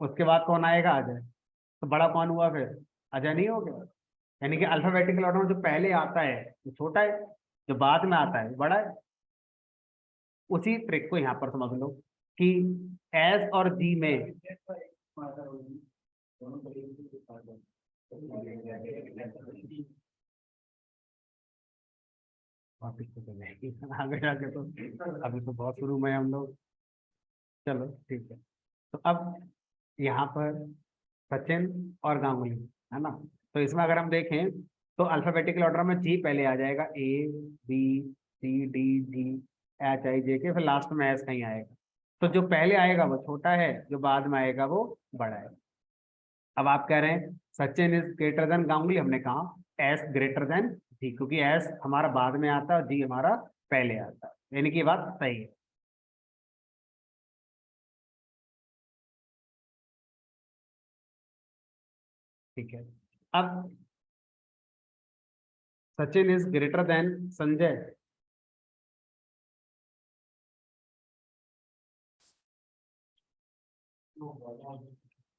उसके बाद कौन आएगा? अजय। तो बड़ा कौन हुआ फिर? अजय नहीं हो गया? यानी कि अल्फाबेटिकल ऑर्डर में जो पहले आता है वो छोटा है, जो बाद में आता है वो बड़ा है। उसी ट्रिक को यहाँ पर समझ लो कि एस और जी में वापिस तो चलेगी आगे जाके, तो अभी तो बहुत शुरू में हैं हम लोग। चलो ठीक है। तो अब यहाँ पर सचिन और गांगुली है ना, तो इसमें अगर हम देखें तो अल्फाबेटिकल ऑर्डर में जी पहले आ जाएगा, A B C D G H I J K, फिर लास्ट में एस कहीं आएगा। तो जो पहले आएगा वो छोटा है, जो बाद में आएगा वो बड़ा है। अब आप कह रहे हैं Sachin is greater then Ganguly, हमने कहा एस ग्रेटर देन जी, क्योंकि एस हमारा बाद में आता है और जी हमारा पहले आता है, यानी कि ये बात सही है। ठीक है। अब Sachin is greater than Sanjay,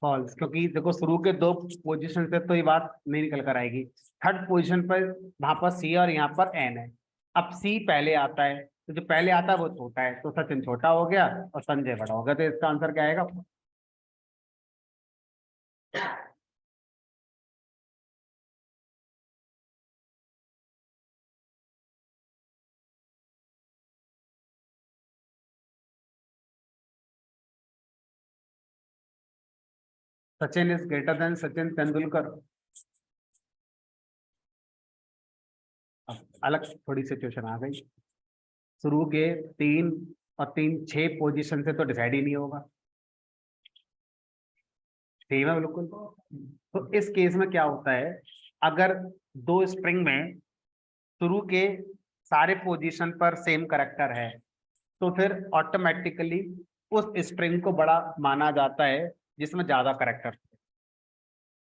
false, क्योंकि देखो शुरू के दो पोजीशन से तो ये बात नहीं निकल कर आएगी। थर्ड पोजीशन पर वहां पर सी और यहाँ पर एन है। अब सी पहले आता है, तो जो पहले आता है वो छोटा है, तो सचिन छोटा हो गया और संजय बड़ा हो गया, तो इसका आंसर क्या आएगा? Sachin is greater then Sachin Tendulkar. अब अलग थोड़ी सिचुएशन आ गई, शुरू के तीन और तीन छह पोजीशन से तो डिसाइड ही नहीं होगा। सेम है बिल्कुल। तो इस केस में क्या होता है, अगर दो स्ट्रिंग में शुरू के सारे पोजीशन पर सेम करेक्टर है, तो फिर ऑटोमेटिकली उस स्ट्रिंग को बड़ा माना जाता है जिसमें ज्यादा करेक्टर।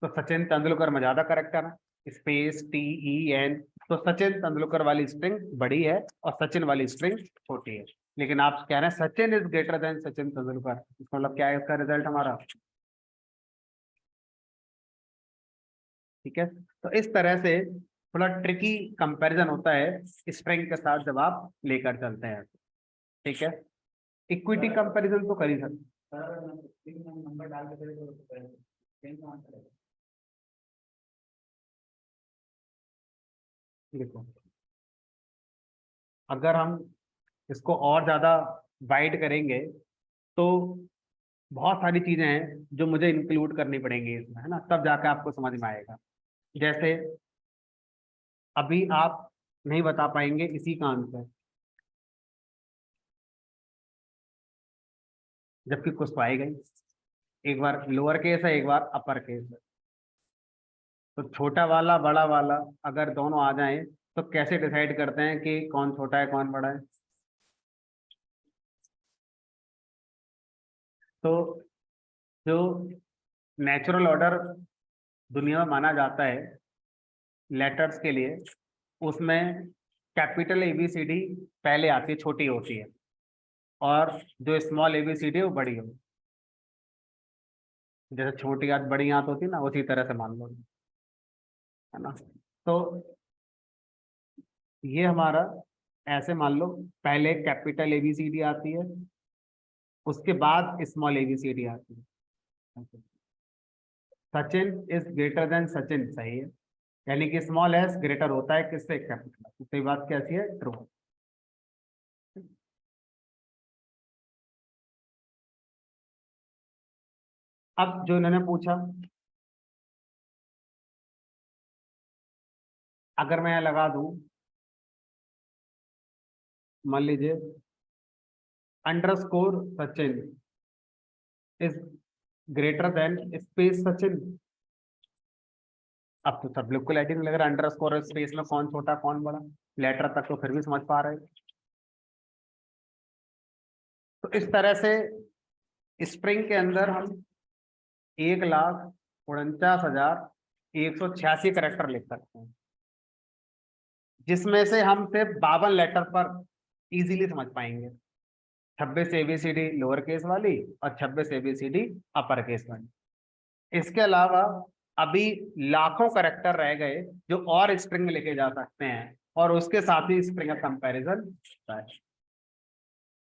तो सचिन तेंदुलकर में ज्यादा करेक्टर है, स्पेस टी ई एन, तो सचिन तेंदुलकर वाली स्ट्रिंग बड़ी है और सचिन वाली स्ट्रिंग छोटी है। लेकिन आप कह रहे हैं Sachin is greater then Sachin Tendulkar, इसका मतलब क्या है इसका रिजल्ट हमारा? ठीक है। तो इस तरह से थोड़ा ट्रिकी कंपैरिजन होता है स्ट्रिंग के साथ जब आप लेकर चलते हैं। ठीक है। इक्विटी कंपैरिजन तो कर ही सकते हैं। देखो, अगर हम इसको और ज्यादा वाइड करेंगे तो बहुत सारी चीजें हैं जो मुझे इंक्लूड करनी पड़ेंगी इसमें, है ना, तब जाकर आपको समझ में आएगा। जैसे अभी आप नहीं बता पाएंगे इसी का आंसर, जबकि कुछ तो आएगा ही। एक बार लोअर केस है, एक बार अपर केस है। तो छोटा वाला बड़ा वाला अगर दोनों आ जाएं तो कैसे डिसाइड करते हैं कि कौन छोटा है कौन बड़ा है? तो जो नेचुरल ऑर्डर दुनिया में माना जाता है लेटर्स के लिए, उसमें कैपिटल एबीसीडी पहले आती है, छोटी होती है, और जो स्मॉल एबीसीडी है वो बड़ी होती है। जैसे छोटी हाथ बड़ी हाथ होती है ना, उसी तरह से मान लो, है ना। तो ये हमारा ऐसे मान लो, पहले कैपिटल एबीसीडी आती है, उसके बाद स्मॉल एबीसीडी आती है। Sachin is greater then Sachin, सही है, यानी कि स्मॉल एस ग्रेटर होता है किससे? कैपिटल। तो ये बात कैसी है? ट्रू। अब जो इन्होंने पूछा, अगर मैं यहाँ लगा दूं, मान लीजिए underscore Sachin is greater then space Sachin, अब तो सब लोग को लाइटिंग लग रहा है अंडरस्कोर स्पेस में कौन छोटा कौन बड़ा, लेटर तक तो फिर भी समझ पा रहे हैं। तो इस तरह से स्ट्रिंग के अंदर हम 1,49,186 करेक्टर लिख सकते हैं, जिसमें से हम सिर्फ 52 लेटर पर इजीली समझ पाएंगे, 26 ABCD लोअर केस वाली और 26 ABCD अपर केस वाली। इसके अलावा अभी लाखों करेक्टर रह गए जो और स्ट्रिंग में लिखे जा सकते हैं, और उसके साथ ही स्ट्रिंग का कंपैरिजन होता है।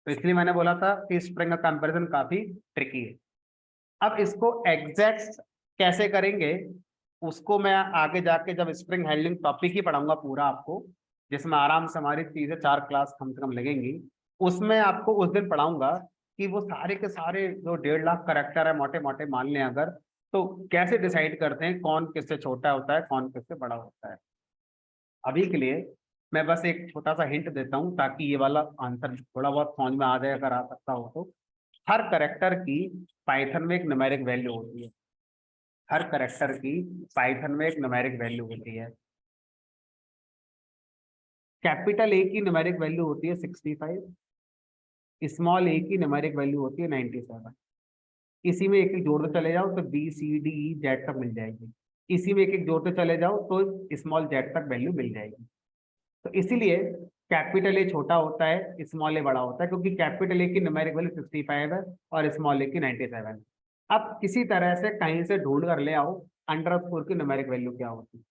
तो इसलिए मैंने बोला था कि स्ट्रिंग का कंपैरिजन काफी ट्रिकी है। अब इसको एग्जैक्ट कैसे करेंगे उसको मैं आगे जाके जब स्प्रिंग हैंडलिंग टॉपिक ही पढ़ाऊंगा पूरा आपको, जिसमें आराम से हमारी 3 से 4 क्लास कम से कम लगेंगी, उसमें आपको उस दिन पढ़ाऊंगा कि वो सारे के सारे जो 1.5 लाख करेक्टर है मोटे मोटे मान लें अगर, तो कैसे डिसाइड करते हैं कौन किससे छोटा होता है कौन किससे बड़ा होता है। अभी के लिए मैं बस एक छोटा सा हिंट देता हूँ ताकि ये वाला आंसर थोड़ा बहुत समझ में आ जाए, अगर आ सकता हो तो। हर करेक्टर की पाइथन में एक न्यूमेरिक वैल्यू होती है, हर करेक्टर की पाइथन में एक न्यूमेरिक वैल्यू होती है। कैपिटल ए की न्यूमेरिक वैल्यू होती है 65, स्मॉल ए की न्यूमेरिक वैल्यू होती है 97। इसी में एक एक जोड़ते चले जाओ तो BCDE Z तक मिल जाएगी, इसी में एक एक जोड़ते चले जाओ तो स्मॉल Z तक वैल्यू मिल जाएगी। तो इसीलिए कैपिटल ए छोटा होता है स्मॉल ए बड़ा होता है, क्योंकि कैपिटल ए की न्यूमेरिक वैल्यू 65 है और स्मॉल ए की 97 है। अब किसी तरह से कहीं से ढूंढ कर ले आओ अंडरस्कोर की न्यूमेरिक वैल्यू क्या होती है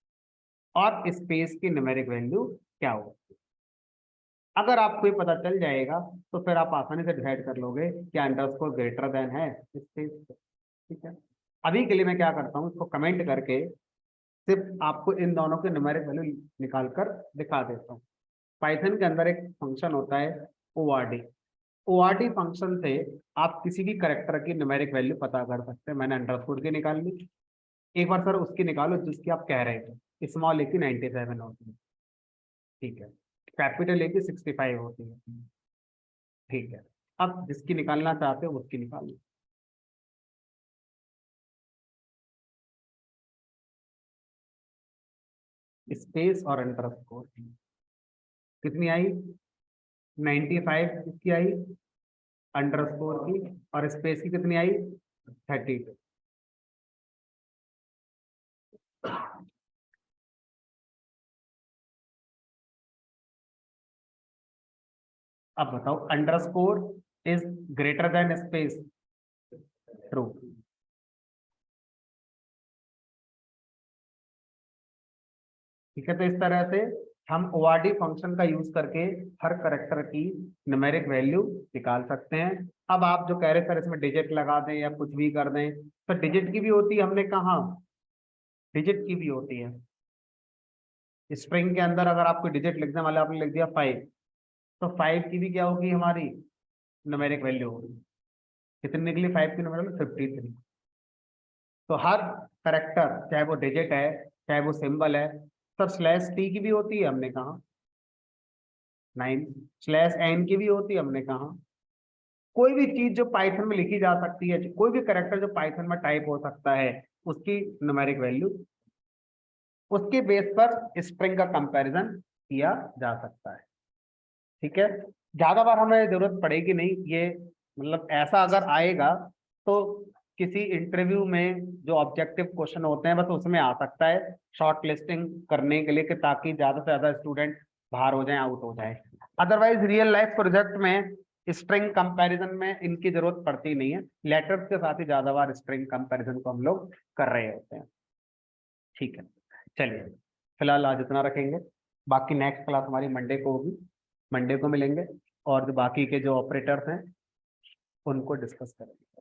और स्पेस की न्यूमेरिक वैल्यू क्या होती है। अगर आपको ये पता चल जाएगा तो फिर आप आसानी से डिसाइड कर लोगे कि अंडरस्कोर ग्रेटर देन है स्पेस। ठीक है, अभी के लिए मैं क्या करता हूँ, इसको कमेंट करके सिर्फ आपको इन दोनों के न्यूमेरिक वैल्यू निकाल कर दिखा देता हूँ। पाइथन के अंदर एक फंक्शन होता है ORD। ORD फंक्शन से आप किसी भी करेक्टर की न्यूमेरिक वैल्यू पता कर सकते हैं। मैंने अंडरस्कोर की निकाल ली, एक बार सर उसकी निकालो जिसकी आप कह रहे थे, स्मॉल ए की 97 होती है, ठीक है, कैपिटल ए की 65 होती है, ठीक है। अब जिसकी निकालना चाहते हो उसकी निकाल लो। स्पेस और अंडरस्कोर कितनी आई, 95 किसकी आई, अंडरस्कोर की, और स्पेस की कितनी आई, 32। अब बताओ underscore is greater then space, true. ठीक है, तो इस तरह से हम ORD फंक्शन का यूज करके हर करेक्टर की न्यूमेरिक वैल्यू निकाल सकते हैं। अब आप जो कह रहे सर इसमें डिजिट लगा दें या कुछ भी कर दें, तो डिजिट की भी होती है, हमने कहा डिजिट की भी होती है। स्ट्रिंग के अंदर अगर आपको डिजिट लिखने वाले आपने लिख दिया 5, तो 5 की भी क्या होगी हमारी न्यूमेरिक वैल्यू होगी, कितनी निकली 5 की न्यूमेरिक 53। तो हर करेक्टर चाहे वो डिजिट है चाहे वो सिंबल है, सर स्लैश टी की भी होती है हमने कहा 9, स्लैश एन की भी होती है हमने कहा। कोई भी चीज जो पाइथन में लिखी जा सकती है, कोई भी करेक्टर जो पाइथन में टाइप हो सकता है, उसकी न्यूमेरिक वैल्यू, उसके बेस पर स्ट्रिंग का कंपैरिजन किया जा सकता है। ठीक है, ज्यादा बार हमें जरूरत पड़ेगी नहीं ये, मतलब ऐसा अगर आएगा तो किसी इंटरव्यू में जो ऑब्जेक्टिव क्वेश्चन होते हैं बस उसमें आ सकता है शॉर्ट लिस्टिंग करने के लिए, कि ताकि ज्यादा से ज्यादा स्टूडेंट बाहर हो जाए, आउट हो जाए। अदरवाइज रियल लाइफ प्रोजेक्ट में स्ट्रिंग कंपैरिजन में इनकी जरूरत पड़ती नहीं है, लेटर्स के साथ ही ज्यादा बार स्ट्रिंग कंपैरिजन को हम लोग कर रहे होते हैं। ठीक है, चलिए फिलहाल आज इतना रखेंगे, बाकी नेक्स्ट क्लास हमारी मंडे को होगी, मंडे को मिलेंगे और जो बाकी के जो ऑपरेटर्स हैं उनको डिस्कस करेंगे।